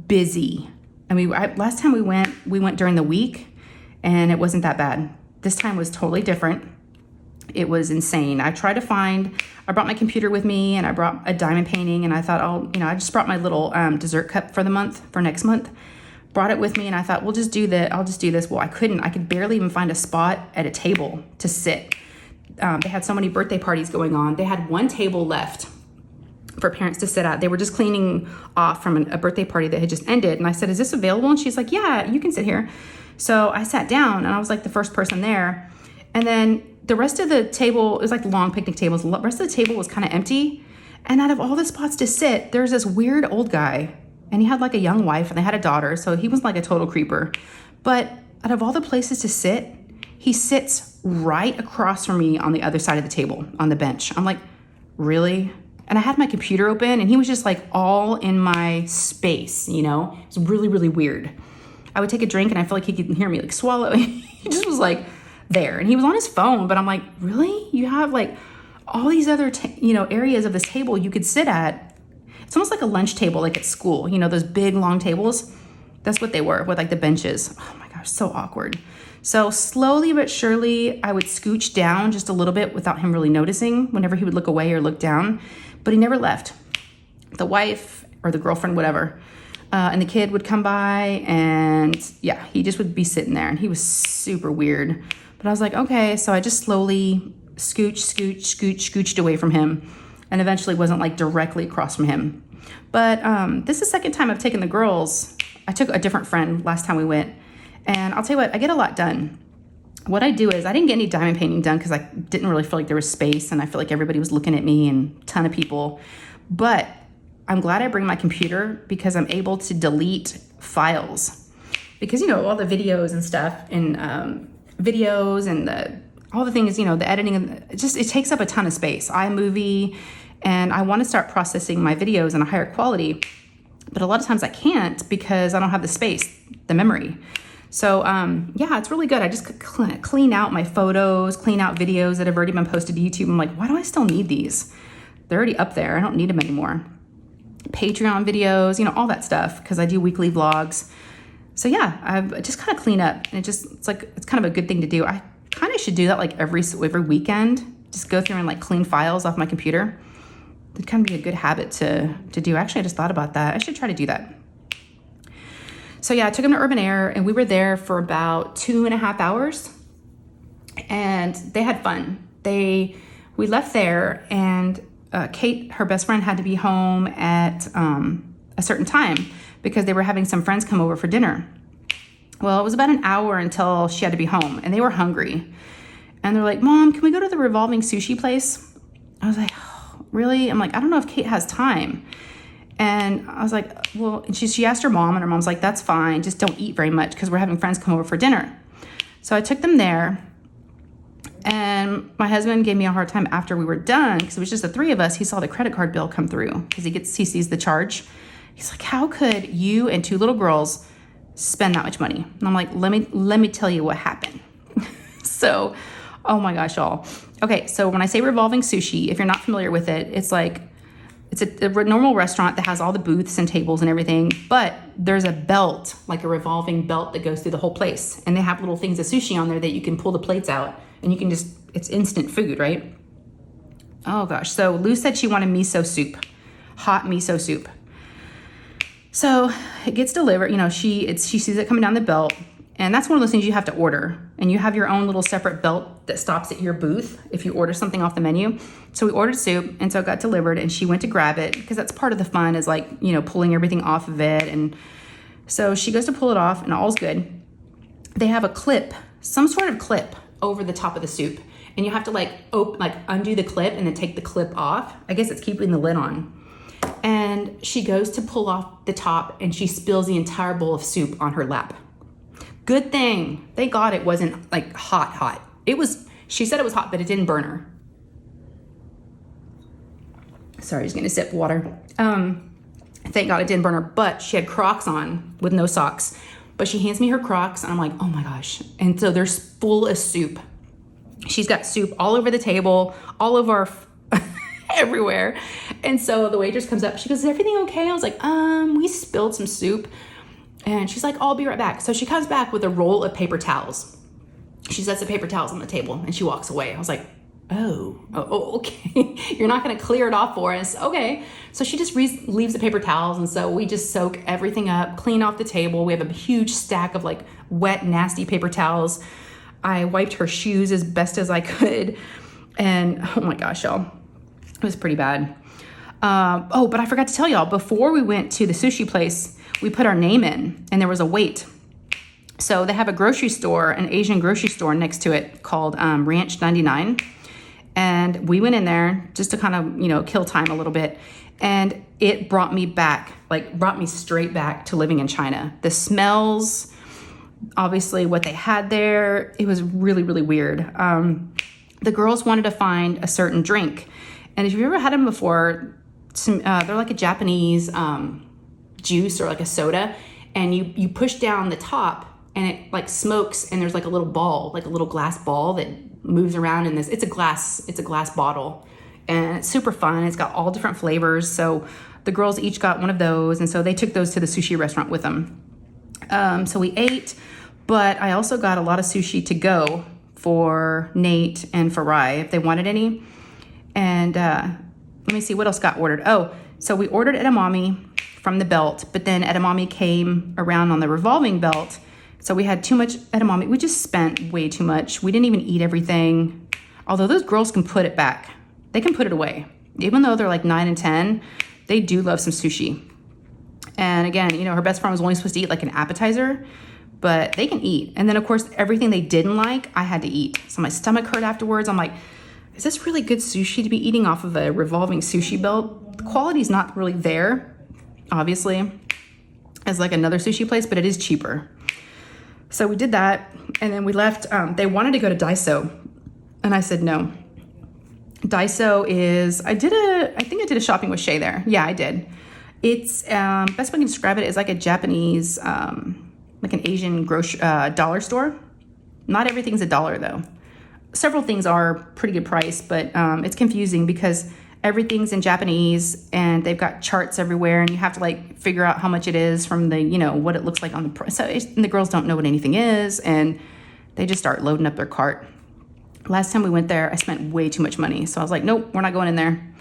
busy. I mean, last time we went during the week and it wasn't that bad. This time was totally different. It was insane. I brought my computer with me and I brought a diamond painting and I thought, I just brought my little dessert cup for next month. Brought it with me and I thought, I'll just do this. Well, I could barely even find a spot at a table to sit. They had so many birthday parties going on. They had one table left for parents to sit at. They were just cleaning off from a birthday party that had just ended. And I said, is this available? And she's like, yeah, you can sit here. So I sat down and I was like the first person there. And then the rest of the table, it was like long picnic tables. The rest of the table was kind of empty. And out of all the spots to sit, there's this weird old guy and he had like a young wife and they had a daughter. So he was like a total creeper. But out of all the places to sit, he sits right across from me on the other side of the table on the bench. I'm like, really? And I had my computer open and he was just like all in my space, you know? It was really, really weird. I would take a drink and I feel like he could hear me like swallow. He just was like there and he was on his phone, but I'm like, really? You have like all these other, areas of this table you could sit at. It's almost like a lunch table, like at school, those big long tables. That's what they were with like the benches. Oh my gosh, so awkward. So slowly but surely I would scooch down just a little bit without him really noticing whenever he would look away or look down. But he never left. The wife or the girlfriend, whatever, and the kid would come by and yeah, he just would be sitting there and he was super weird. But I was like, okay. So I just slowly scooched away from him and eventually wasn't like directly across from him. But this is the second time I've taken the girls. I took a different friend last time we went. And I'll tell you what, I get a lot done. What I do is I didn't get any diamond painting done because I didn't really feel like there was space and I feel like everybody was looking at me and a ton of people. But I'm glad I bring my computer because I'm able to delete files. Because, all the videos and stuff and videos and all the things, the editing, and it takes up a ton of space. iMovie, and I want to start processing my videos in a higher quality. But a lot of times I can't because I don't have the space, the memory. So, it's really good. I just clean out my photos, clean out videos that have already been posted to YouTube. I'm like, why do I still need these? They're already up there. I don't need them anymore. Patreon videos, all that stuff, because I do weekly vlogs. So yeah, I just kind of clean up and it's kind of a good thing to do. I kind of should do that like every weekend, just go through and like clean files off my computer. It'd kind of be a good habit to do. Actually, I just thought about that. I should try to do that. So yeah, I took him to Urban Air and we were there for about 2.5 hours and they had fun. We left there and Kate, her best friend, had to be home at a certain time because they were having some friends come over for dinner. Well, it was about an hour until she had to be home and they were hungry. And they're like, Mom, can we go to the revolving sushi place? I was like, oh, really? I'm like, I don't know if Kate has time. And I was like, well, and she asked her mom and her mom's like, that's fine. Just don't eat very much because we're having friends come over for dinner. So I took them there and my husband gave me a hard time after we were done because it was just the three of us. He saw the credit card bill come through because he sees the charge. He's like, how could you and 2 little girls spend that much money? And I'm like, let me tell you what happened. So, oh my gosh, y'all. Okay, so when I say revolving sushi, if you're not familiar with it, it's like, it's a normal restaurant that has all the booths and tables and everything, but there's a belt, like a revolving belt that goes through the whole place. And they have little things of sushi on there that you can pull the plates out and you can it's instant food, right? Oh gosh. So Lou said she wanted miso soup, hot miso soup. So it gets delivered, you know, she sees it coming down the belt, and that's one of those things you have to order, and you have your own little separate belt that stops at your booth if you order something off the menu. So we ordered soup, and so it got delivered, and she went to grab it because that's part of the fun, is like, you know, pulling everything off of it. And so she goes to pull it off, and all's good. They have a clip, some sort of clip over the top of the soup, and you have to like undo the clip and then take the clip off. I guess it's keeping the lid on. And she goes to pull off the top, and she spills the entire bowl of soup on her lap. Good thing, thank God it wasn't like hot. She said it was hot, but it didn't burn her. Sorry, just gonna sip water. Thank God it didn't burn her, but she had Crocs on with no socks. But she hands me her Crocs, and I'm like, oh my gosh. And so they're full of soup. She's got soup all over the table, all over our everywhere. And so the waitress comes up, she goes, is everything okay? I was like, we spilled some soup. And she's like, I'll be right back. So she comes back with a roll of paper towels. She sets the paper towels on the table, and she walks away. I was like, oh, okay. You're not gonna clear it off for us. Okay. So she just leaves the paper towels, and so we just soak everything up, clean off the table. We have a huge stack of like wet, nasty paper towels. I wiped her shoes as best as I could. And oh my gosh, y'all. It was pretty bad. But I forgot to tell y'all, before we went to the sushi place, we put our name in, and there was a wait. So they have a grocery store, an Asian grocery store next to it called Ranch 99. And we went in there just to kind of, you know, kill time a little bit. And it brought me straight back to living in China. The smells, obviously what they had there, it was really, really weird. The girls wanted to find a certain drink. And if you've ever had them before, they're like a Japanese juice or like a soda, and you push down the top, and it like smokes, and there's like a little ball, like a little glass ball that moves around in this. It's a glass bottle, and it's super fun. It's got all different flavors. So the girls each got one of those, and so they took those to the sushi restaurant with them. So we ate, but I also got a lot of sushi to go for Nate and for Rye if they wanted any. And let me see what else got ordered. Oh, so we ordered edamame from the belt, but then edamame came around on the revolving belt. So we had too much edamame. We just spent way too much. We didn't even eat everything. Although those girls can put it back. They can put it away. Even though they're like 9 and 10, they do love some sushi. And again, you know, her best friend was only supposed to eat like an appetizer, but they can eat. And then of course, everything they didn't like, I had to eat. So my stomach hurt afterwards. I'm like, is this really good sushi to be eating off of a revolving sushi belt? The quality's not really there, obviously, as like another sushi place, but it is cheaper. So we did that, and then we left. They wanted to go to Daiso, and I said no. Daiso is, I think I did a shopping with Shay there. Yeah, I did. It's, best way to describe it is like a Japanese, like an Asian dollar store. Not everything's $1 though. Several things are pretty good price, but it's confusing because everything's in Japanese, and they've got charts everywhere, and you have to like figure out how much it is from the, you know, what it looks like on the price. So and the girls don't know what anything is, and they just start loading up their cart. Last time we went there, I spent way too much money. So I was like, nope, we're not going in there.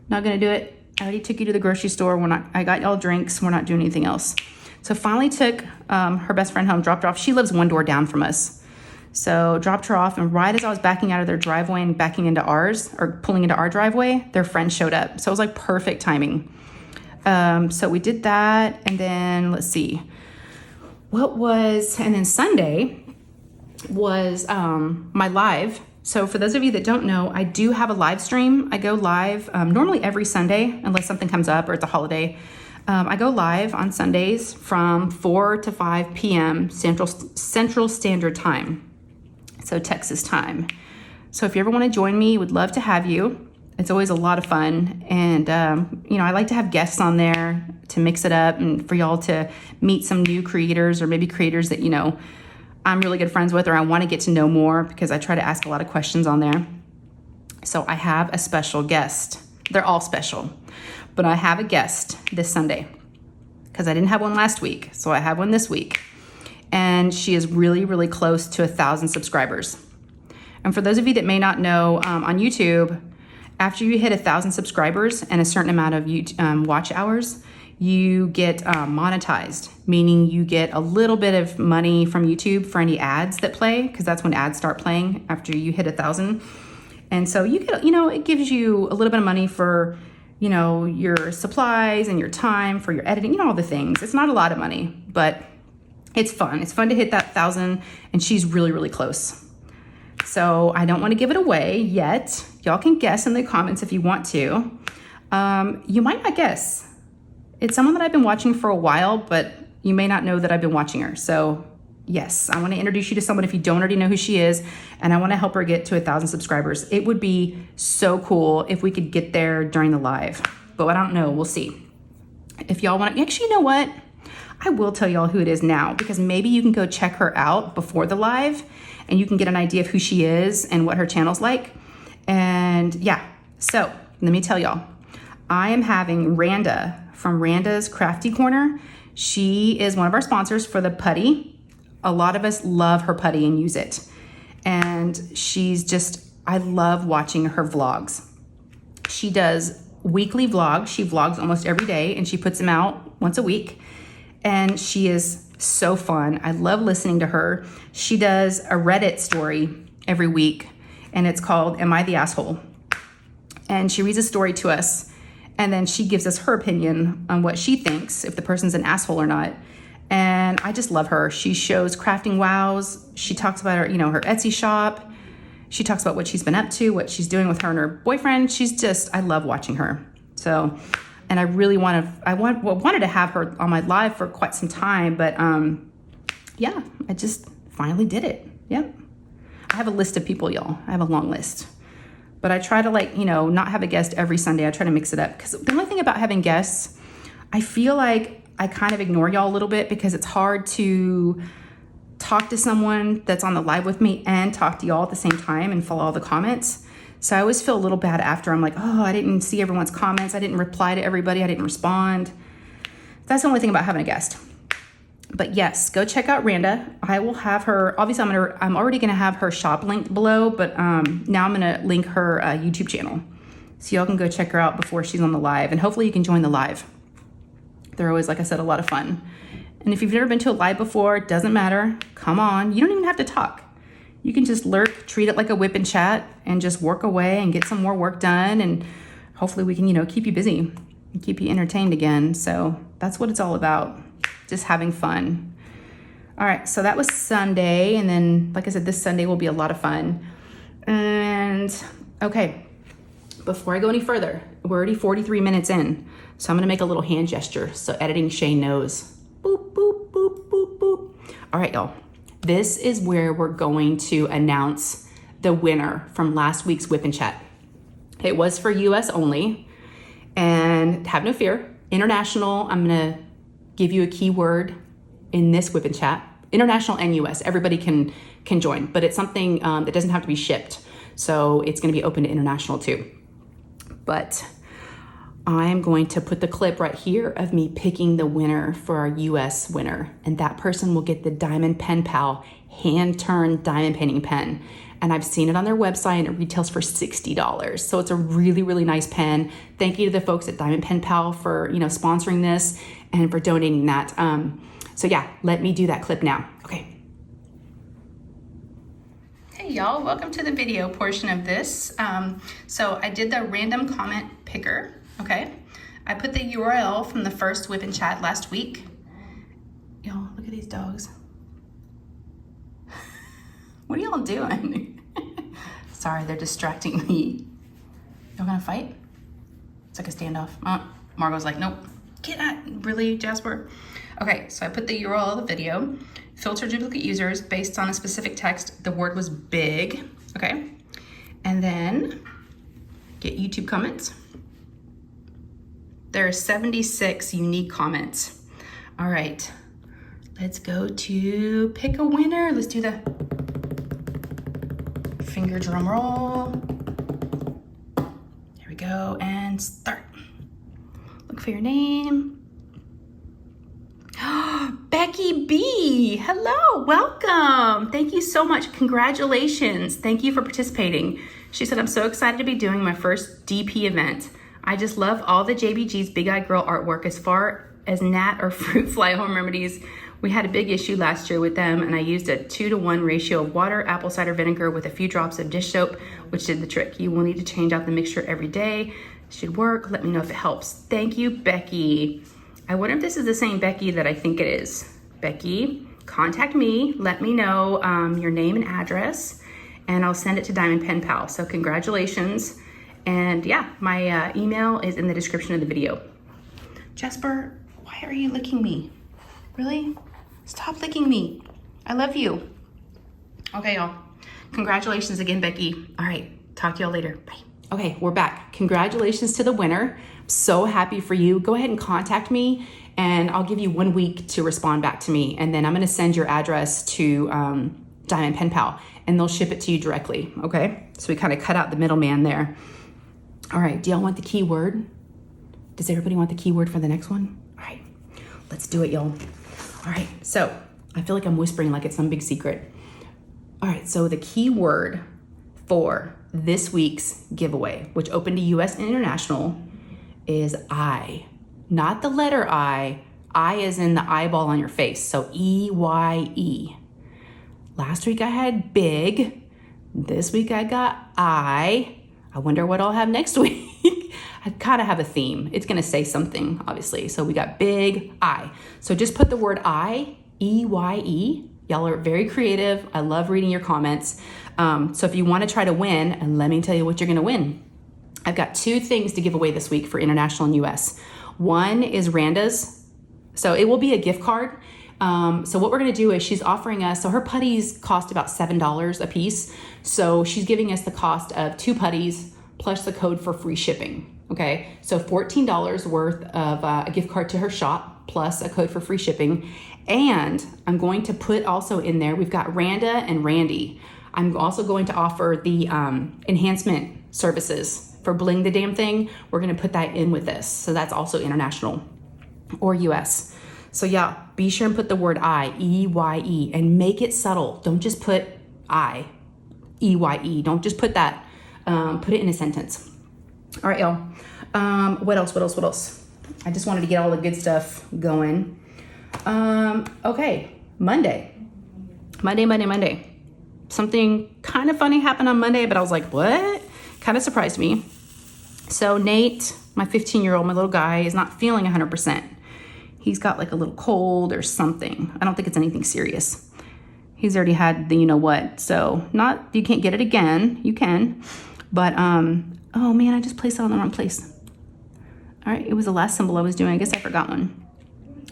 Not going to do it. I already took you to the grocery store. I got y'all drinks. We're not doing anything else. So finally took her best friend home, dropped her off. She lives one door down from us. So dropped her off, and right as I was backing out of their driveway and backing into ours, or pulling into our driveway, their friend showed up. So it was like perfect timing. So we did that, and then let's see. And then Sunday was my live. So for those of you that don't know, I do have a live stream. I go live normally every Sunday, unless something comes up or it's a holiday. I go live on Sundays from 4 to 5 p.m. Central Standard Time. So Texas time. So if you ever want to join me, would love to have you. It's always a lot of fun. And, you know, I like to have guests on there to mix it up and for y'all to meet some new creators, or maybe creators that, you know, I'm really good friends with, or I want to get to know more, because I try to ask a lot of questions on there. So I have a special guest. They're all special, but I have a guest this Sunday because I didn't have one last week. So I have one this week. And she is really, really close to 1,000 subscribers. And for those of you that may not know, on YouTube, after you hit 1,000 subscribers and a certain amount of watch hours, you get monetized, meaning you get a little bit of money from YouTube for any ads that play, because that's when ads start playing after you hit 1,000. And so you get, it gives you a little bit of money for, your supplies and your time for your editing, all the things. It's not a lot of money, but it's fun. It's fun to hit that 1,000, and she's really, really close. So I don't want to give it away yet. Y'all can guess in the comments if you want to. You might not guess. It's someone that I've been watching for a while, but you may not know that I've been watching her. So yes, I want to introduce you to someone if you don't already know who she is, and I want to help her get to 1,000 subscribers. It would be so cool if we could get there during the live, but I don't know. We'll see. If y'all want to, actually, you know what? I will tell y'all who it is now, because maybe you can go check her out before the live and you can get an idea of who she is and what her channel's like. And yeah, so let me tell y'all, I am having Randa from Randa's Crafty Corner. She is one of our sponsors for the putty. A lot of us love her putty and use it. And I love watching her vlogs. She does weekly vlogs. She vlogs almost every day and she puts them out once a week. And she is so fun. I love listening to her. She does a Reddit story every week and it's called Am I the Asshole? And she reads a story to us and then she gives us her opinion on what she thinks, if the person's an asshole or not. And I just love her. She shows crafting wows. She talks about her, her Etsy shop. She talks about what she's been up to, what she's doing with her and her boyfriend. I love watching her. So, and I really wanted to have her on my live for quite some time, but yeah, I just finally did it. Yep. I have a list of people, y'all. I have a long list. But I try to not have a guest every Sunday. I try to mix it up, because the only thing about having guests, I feel like I kind of ignore y'all a little bit, because it's hard to talk to someone that's on the live with me and talk to y'all at the same time and follow all the comments. So I always feel a little bad after. I'm like, oh, I didn't see everyone's comments. I didn't reply to everybody. I didn't respond. That's the only thing about having a guest. But yes, go check out Randa. I will have her, obviously I'm already gonna have her shop linked below, but now I'm gonna link her YouTube channel. So y'all can go check her out before she's on the live, and hopefully you can join the live. They're always, like I said, a lot of fun. And if you've never been to a live before, it doesn't matter. Come on. You don't even have to talk. You can just lurk, treat it like a whip and chat, and just work away and get some more work done. And hopefully we can, keep you busy and keep you entertained again. So that's what it's all about. Just having fun. All right. So that was Sunday. And then, like I said, this Sunday will be a lot of fun. And okay, before I go any further, we're already 43 minutes in. So I'm gonna make a little hand gesture so editing Shay knows. Boop, boop, boop, boop, boop. All right, y'all. This is where we're going to announce the winner from last week's Whip and Chat. It was for US only, and have no fear, international, I'm gonna give you a keyword in this Whip and Chat. International and US, everybody can join, but it's something that doesn't have to be shipped. So it's gonna be open to international too. But I'm going to put the clip right here of me picking the winner for our US winner. And that person will get the Diamond Pen Pal hand-turned diamond painting pen. And I've seen it on their website and it retails for $60. So it's a really, really nice pen. Thank you to the folks at Diamond Pen Pal for, sponsoring this and for donating that. So yeah, let me do that clip now. Okay. Hey y'all, welcome to the video portion of this. So I did the random comment picker, okay? I put the URL from the first Whip and Chat last week. Y'all, look at these dogs. What are y'all doing? Sorry, they're distracting me. Y'all gonna fight? It's like a standoff. Margot's like, nope. Get at, really, Jasper? Okay, so I put the URL of the video. Filter duplicate users based on a specific text. The word was big, okay? And then get YouTube comments. There are 76 unique comments. All right, let's go to pick a winner. Let's do the finger drum roll. Here we go, and start. Look for your name. Becky B, hello, welcome. Thank you so much, congratulations. Thank you for participating. She said, I'm so excited to be doing my first DP event. I just love all the JBG's Big Eye Girl artwork as far as gnat or fruit fly home remedies. We had a big issue last year with them, and I used a 2-to-1 ratio of water, apple cider vinegar with a few drops of dish soap, which did the trick. You will need to change out the mixture every day. It should work. Let me know if it helps. Thank you, Becky. I wonder if this is the same Becky that I think it is. Becky, contact me. Let me know your name and address, and I'll send it to Diamond Pen Pal. So congratulations. And yeah, my email is in the description of the video. Jasper, why are you licking me? Really? Stop licking me. I love you. Okay, y'all. Congratulations again, Becky. All right, talk to y'all later. Bye. Okay, we're back. Congratulations to the winner. I'm so happy for you. Go ahead and contact me, and I'll give you 1 week to respond back to me. And then I'm gonna send your address to Diamond Pen Pal, and they'll ship it to you directly, okay? So we kind of cut out the middleman there. All right, do y'all want the keyword? Does everybody want the keyword for the next one? All right, let's do it, y'all. All right, so I feel like I'm whispering like it's some big secret. All right, so the keyword for this week's giveaway, which opened to US and international, is I. Not the letter I. I is in the eyeball on your face, so EYE. Last week I had big. This week I got I. I wonder what I'll have next week. I kind of have a theme. It's gonna say something, obviously. So we got big I. So just put the word I, EYE. Y'all are very creative. I love reading your comments. So if you wanna try to win, and let me tell you what you're gonna win. I've got 2 things to give away this week for international and US. One is Randa's. So it will be a gift card. So what we're gonna do is she's offering us, so her putties cost about $7 a piece. So she's giving us the cost of 2 putties plus the code for free shipping. Okay, so $14 worth of a gift card to her shop plus a code for free shipping. And I'm going to put also in there, we've got Randa and Randee. I'm also going to offer the enhancement services for Bling the damn thing. We're gonna put that in with this. So that's also international or US. So yeah, be sure and put the word I, EYE, and make it subtle. Don't just put I, EYE. Don't just put that. Put it in a sentence. All right, y'all. What else? I just wanted to get all the good stuff going. Okay, Monday. Something kind of funny happened on Monday, but I was like, what? Kind of surprised me. So Nate, my 15-year-old, my little guy, is not feeling 100%. He's got like a little cold or something. I don't think it's anything serious. He's already had the you know what, so you can't get it again. You can, but oh man, I just placed it on the wrong place. All right, it was the last symbol I was doing. I guess I forgot one.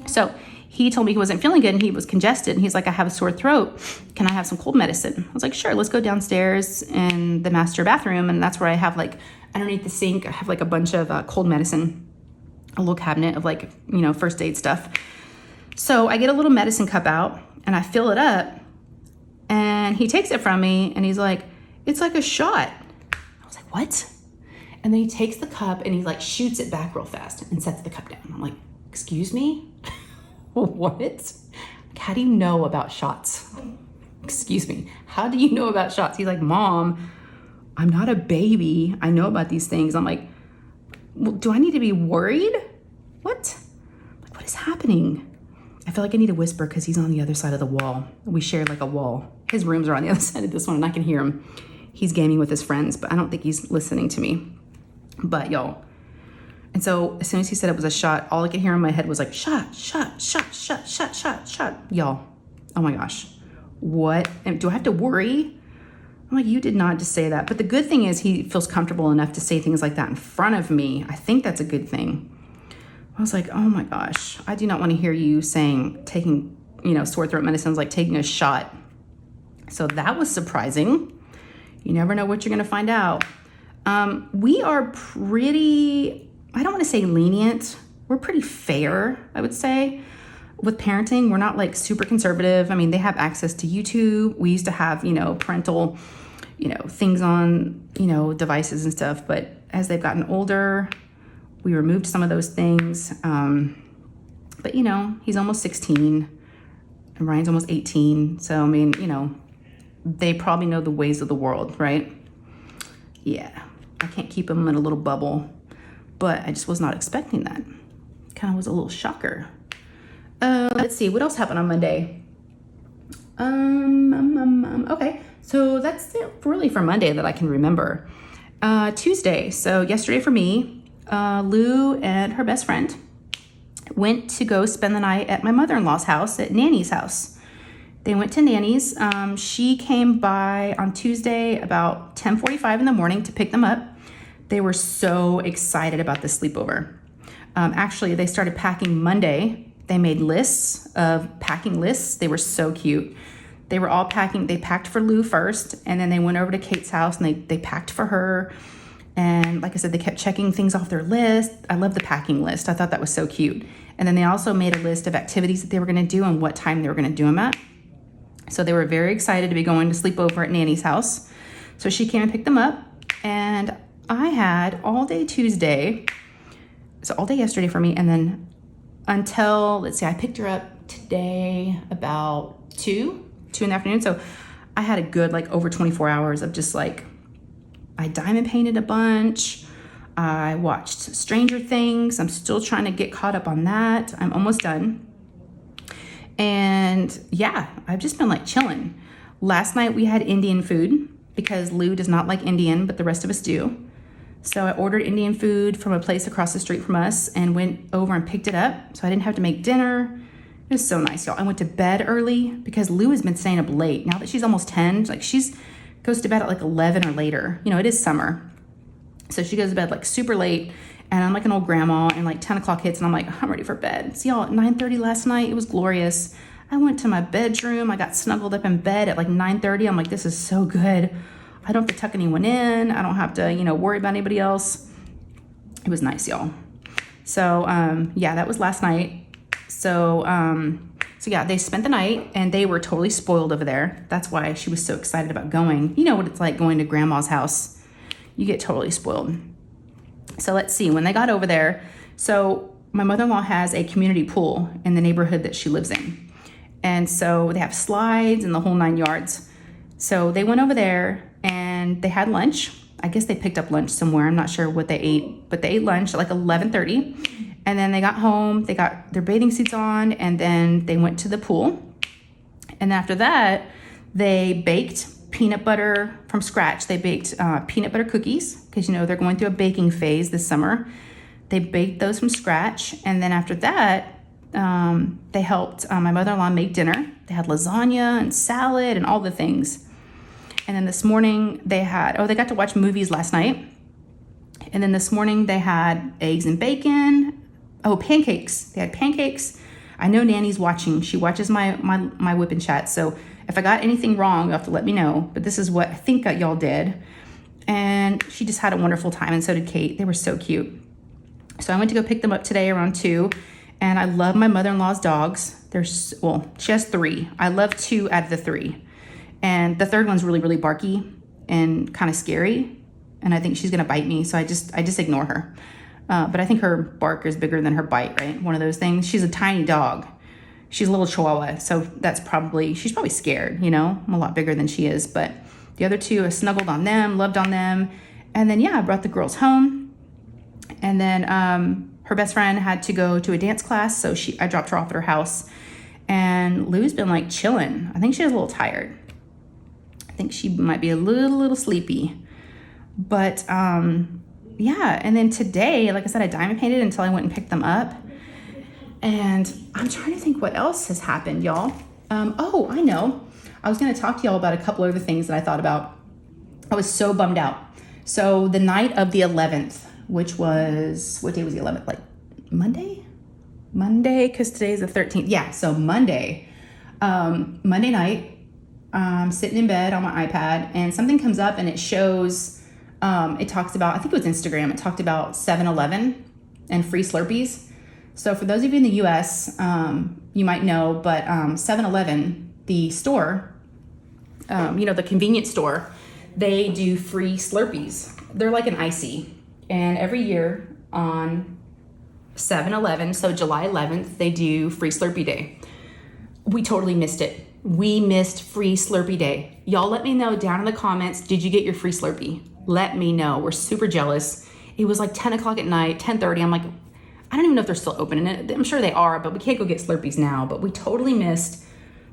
So he told me he wasn't feeling good and he was congested. And he's like, I have a sore throat. Can I have some cold medicine? I was like, sure, let's go downstairs in the master bathroom. And that's where I have like, underneath the sink, I have like a bunch of cold medicine, a little cabinet of like, first aid stuff. So I get a little medicine cup out and I fill it up and he takes it from me and he's like, it's like a shot. I was like, what? And then he takes the cup and he like shoots it back real fast and sets the cup down. I'm like, excuse me? What? How do you know about shots? Excuse me. How do you know about shots? He's like, Mom, I'm not a baby. I know about these things. I'm like, well, do I need to be worried? What? Like, what is happening? I feel like I need to whisper because he's on the other side of the wall. We share like a wall. His rooms are on the other side of this one and I can hear him. He's gaming with his friends, but I don't think he's listening to me. But y'all. And so as soon as he said it was a shot, all I could hear in my head was like, shot, shot, shot, shot, shot, shot, shot. Y'all, oh my gosh. What? And do I have to worry? I'm like, you did not just say that. But the good thing is he feels comfortable enough to say things like that in front of me. I think that's a good thing. I was like, oh my gosh, I do not want to hear you saying taking, sore throat medicine is like taking a shot. So that was surprising. You never know what you're going to find out. We are pretty, I don't want to say lenient. We're pretty fair, I would say, with parenting. We're not like super conservative. I mean, they have access to YouTube. We used to have, parental, things on, devices and stuff. But as they've gotten older, we removed some of those things. But, he's almost 16 and Ryan's almost 18. So, I mean, they probably know the ways of the world, right? Yeah, I can't keep them in a little bubble, but I just was not expecting that. kind of was a little shocker. Let's see, what else happened on Monday? Okay, so that's it really for Monday that I can remember. Tuesday, so yesterday for me, Lou and her best friend went to go spend the night at my mother-in-law's house, at Nanny's house. They went to Nanny's. She came by on Tuesday about 10:45 in the morning to pick them up. They were so excited about the sleepover. Actually, they started packing Monday. They made lists of packing lists. They were so cute. They were all packing. They packed for Lou first, and then they went over to Kate's house and they packed for her. And like I said, they kept checking things off their list. I love the packing list. I thought that was so cute. And then they also made a list of activities that they were going to do and what time they were going to do them at. So they were very excited to be going to sleep over at Nanny's house. So she came and picked them up, and I had all day Tuesday, so all day yesterday for me, and then until, let's see, I picked her up today about 2 in the afternoon. So I had a good like over 24 hours of just like, I diamond painted a bunch. I watched Stranger Things. I'm still trying to get caught up on that. I'm almost done. And yeah, I've just been like chilling. Last night we had Indian food because Lou does not like Indian, but the rest of us do. So I ordered Indian food from a place across the street from us and went over and picked it up. So I didn't have to make dinner. It was so nice, y'all. I went to bed early because Lou has been staying up late. Now that she's almost 10, like goes to bed at like 11 or later. You know, it is summer. So she goes to bed like super late, and I'm like an old grandma, and like 10 o'clock hits and I'm like, I'm ready for bed. So y'all, at 9:30 last night, it was glorious. I went to my bedroom. I got snuggled up in bed at like 9:30. I'm like, this is so good. I don't have to tuck anyone in. I don't have to, worry about anybody else. It was nice, y'all. So, yeah, that was last night. So yeah, they spent the night and they were totally spoiled over there. That's why she was so excited about going. You know what it's like going to grandma's house. You get totally spoiled. So let's see, when they got over there, so my mother-in-law has a community pool in the neighborhood that she lives in. And so they have slides and the whole 9 yards. So they went over there and they had lunch. I guess they picked up lunch somewhere. I'm not sure what they ate, but they ate lunch at like 11:30. And then they got home, they got their bathing suits on, and then they went to the pool. And after that, they baked peanut butter from scratch. They baked peanut butter cookies because, they're going through a baking phase this summer. They baked those from scratch. And then after that, they helped my mother-in-law make dinner. They had lasagna and salad and all the things. And then this morning they got to watch movies last night. And then this morning they had eggs and bacon. Oh, pancakes. They had pancakes. I know Nanny's watching. She watches my whip and chat. So if I got anything wrong, you'll have to let me know. But this is what I think y'all did. And she just had a wonderful time, and so did Kate. They were so cute. So I went to go pick them up today around 2. And I love my mother-in-law's dogs. She has 3. I love 2 out of the 3. And the third one's really, really barky and kind of scary. And I think she's going to bite me. So I just ignore her. But I think her bark is bigger than her bite, right? One of those things. She's a tiny dog. She's a little chihuahua. So she's probably scared, I'm a lot bigger than she is. But the other 2, I snuggled on them, loved on them. And then, yeah, I brought the girls home. And then her best friend had to go to a dance class. So I dropped her off at her house. And Lou's been like chilling. I think she's a little tired. I think she might be a little sleepy. But, yeah, and then today, like I said, I diamond painted until I went and picked them up. And I'm trying to think what else has happened, y'all. Oh, I know. I was going to talk to y'all about a couple other things that I thought about. I was so bummed out. So the night of the 11th, which was, what day was the 11th? Like Monday? Monday, because today's the 13th. Yeah, so Monday night, I'm sitting in bed on my iPad, and something comes up and it shows... it talks about, I think it was Instagram, it talked about 7-Eleven and free Slurpees. So for those of you in the US, you might know, but 7-Eleven, the store, the convenience store, they do free Slurpees. They're like an icy. And every year on 7-Eleven, so July 11th, they do free Slurpee Day. We totally missed it. We missed free Slurpee Day. Y'all let me know down in the comments, did you get your free Slurpee? Let me know. We're super jealous. It was like 10 o'clock at night, 10:30. I'm like, I don't even know if they're still open. And I'm sure they are, but we can't go get Slurpees now. But we totally missed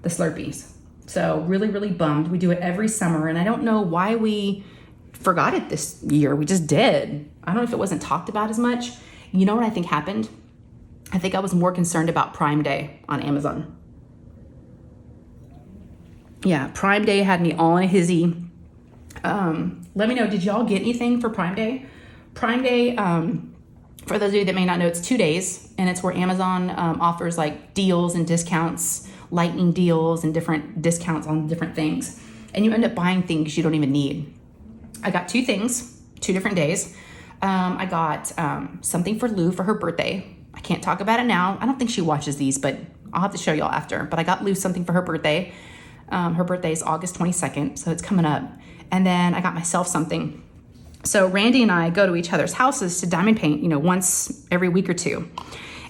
the Slurpees. So really, really bummed. We do it every summer, and I don't know why we forgot it this year. We just did. I don't know if it wasn't talked about as much. You know what I think happened? I think I was more concerned about Prime Day on Amazon. Yeah, Prime Day had me all in a hizzy. Let me know, did y'all get anything for Prime Day? Prime Day, for those of you that may not know, it's 2 days, and it's where Amazon offers like deals and discounts, lightning deals and different discounts on different things. And you end up buying things you don't even need. I got 2 things, 2 different days. I got something for Lou for her birthday. I can't talk about it now. I don't think she watches these, but I'll have to show y'all after. But I got Lou something for her birthday. Her birthday is August 22nd, so it's coming up. And then I got myself something. So Randee and I go to each other's houses to diamond paint, once every week or 2.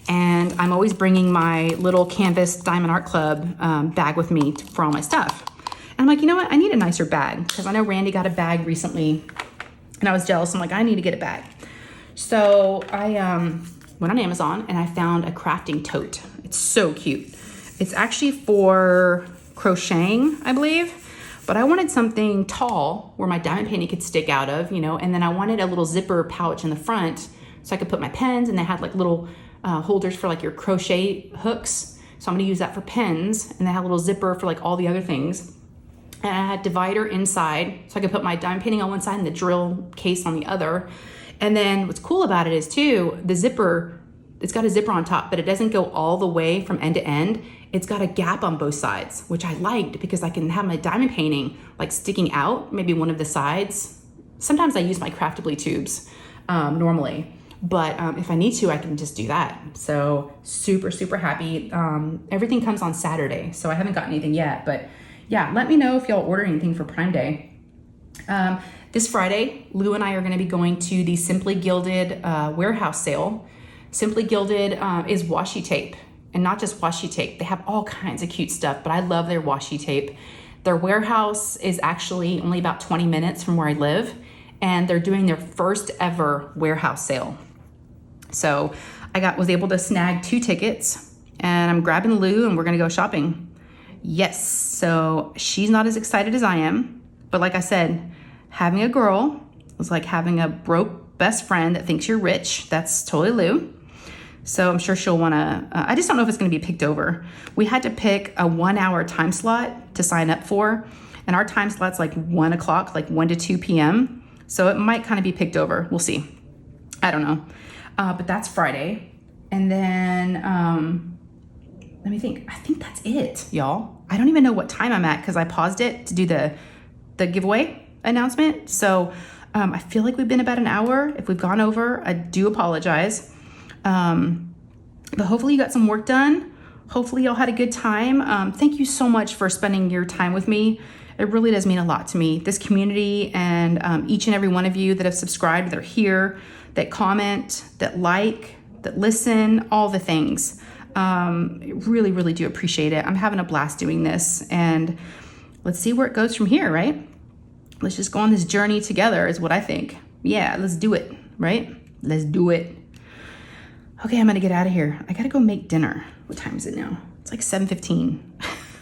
And I'm always bringing my little canvas Diamond Art Club bag with me for all my stuff. And I'm like, you know what? I need a nicer bag, because I know Randee got a bag recently and I was jealous. I'm like, I need to get a bag. So I went on Amazon and I found a crafting tote. It's so cute. It's actually for crocheting, I believe. But I wanted something tall where my diamond painting could stick out of, and then I wanted a little zipper pouch in the front so I could put my pens, and they had like little holders for like your crochet hooks. So I'm gonna use that for pens, and they had a little zipper for like all the other things. And I had divider inside so I could put my diamond painting on one side and the drill case on the other. And then what's cool about it is too, the zipper, it's got a zipper on top, but it doesn't go all the way from end to end. It's got a gap on both sides, which I liked because I can have my diamond painting like sticking out, maybe one of the sides. Sometimes I use my Craftably tubes normally, but if I need to, I can just do that. So super, super happy. Everything comes on Saturday, so I haven't gotten anything yet, but yeah, let me know if y'all order anything for Prime Day. This Friday, Lou and I are gonna be going to the Simply Gilded warehouse sale. Simply Gilded is washi tape. And not just washi tape, they have all kinds of cute stuff, but I love their washi tape. Their warehouse is actually only about 20 minutes from where I live, and they're doing their first ever warehouse sale. So I was able to snag 2 tickets, and I'm grabbing Lou and we're gonna go shopping. Yes, so she's not as excited as I am, but like I said, having a girl is like having a broke best friend that thinks you're rich. That's totally Lou. So I'm sure she'll wanna, I just don't know if it's gonna be picked over. We had to pick a 1-hour time slot to sign up for, and our time slot's like 1 o'clock, like 1 to 2 p.m. So it might kind of be picked over, we'll see. I don't know, but that's Friday. And then, let me think, I think that's it, y'all. I don't even know what time I'm at because I paused it to do the giveaway announcement. So I feel like we've been about an hour. If we've gone over, I do apologize. But hopefully you got some work done. Hopefully y'all had a good time. Thank you so much for spending your time with me. It really does mean a lot to me. This community and each and every one of you that have subscribed, that are here, that comment, that like, that listen, all the things. Really, really do appreciate it. I'm having a blast doing this, and let's see where it goes from here, right? Let's just go on this journey together is what I think. Yeah, let's do it, right? Let's do it. Okay, I'm gonna get out of here. I gotta go make dinner. What time is it now? It's like 7:15.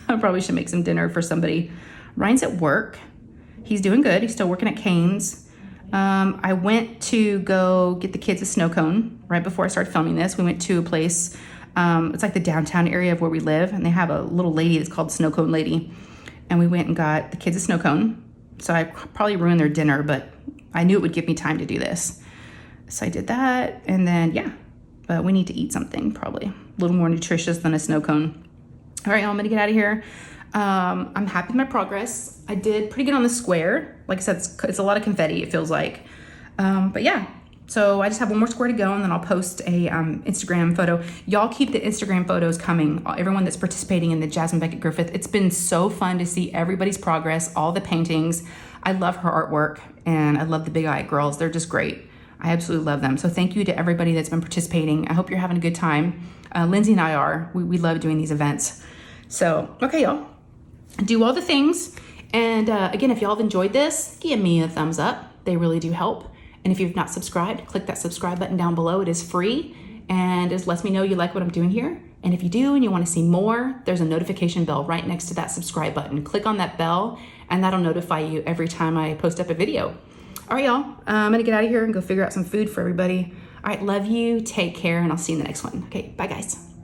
I probably should make some dinner for somebody. Ryan's at work. He's doing good. He's still working at Cane's. I went to go get the kids a snow cone right before I started filming this. We went to a place, it's like the downtown area of where we live, and they have a little lady that's called Snow Cone Lady. And we went and got the kids a snow cone. So I probably ruined their dinner, but I knew it would give me time to do this. So I did that, and then yeah. But we need to eat something probably a little more nutritious than a snow cone. All right, y'all, I'm gonna get out of here. I'm happy with my progress. I did pretty good on the square. Like I said, it's a lot of confetti, it feels like. But yeah, so I just have one more square to go, and then I'll post a Instagram photo. Y'all keep the Instagram photos coming. Everyone that's participating in the Jasmine Beckett Griffith. It's been so fun to see everybody's progress, all the paintings. I love her artwork, and I love the Big Eye girls. They're just great. I absolutely love them. So thank you to everybody that's been participating. I hope you're having a good time. Lindsay and I are. We love doing these events. So, okay, y'all. Do all the things. And again, if y'all have enjoyed this, give me a thumbs up. They really do help. And if you've not subscribed, click that subscribe button down below. It is free. and it lets me know you like what I'm doing here. And if you do and you want to see more, there's a notification bell right next to that subscribe button. Click on that bell and that'll notify you every time I post up a video. All right, y'all, I'm gonna get out of here and go figure out some food for everybody. All right, love you, take care, and I'll see you in the next one. Okay, bye guys.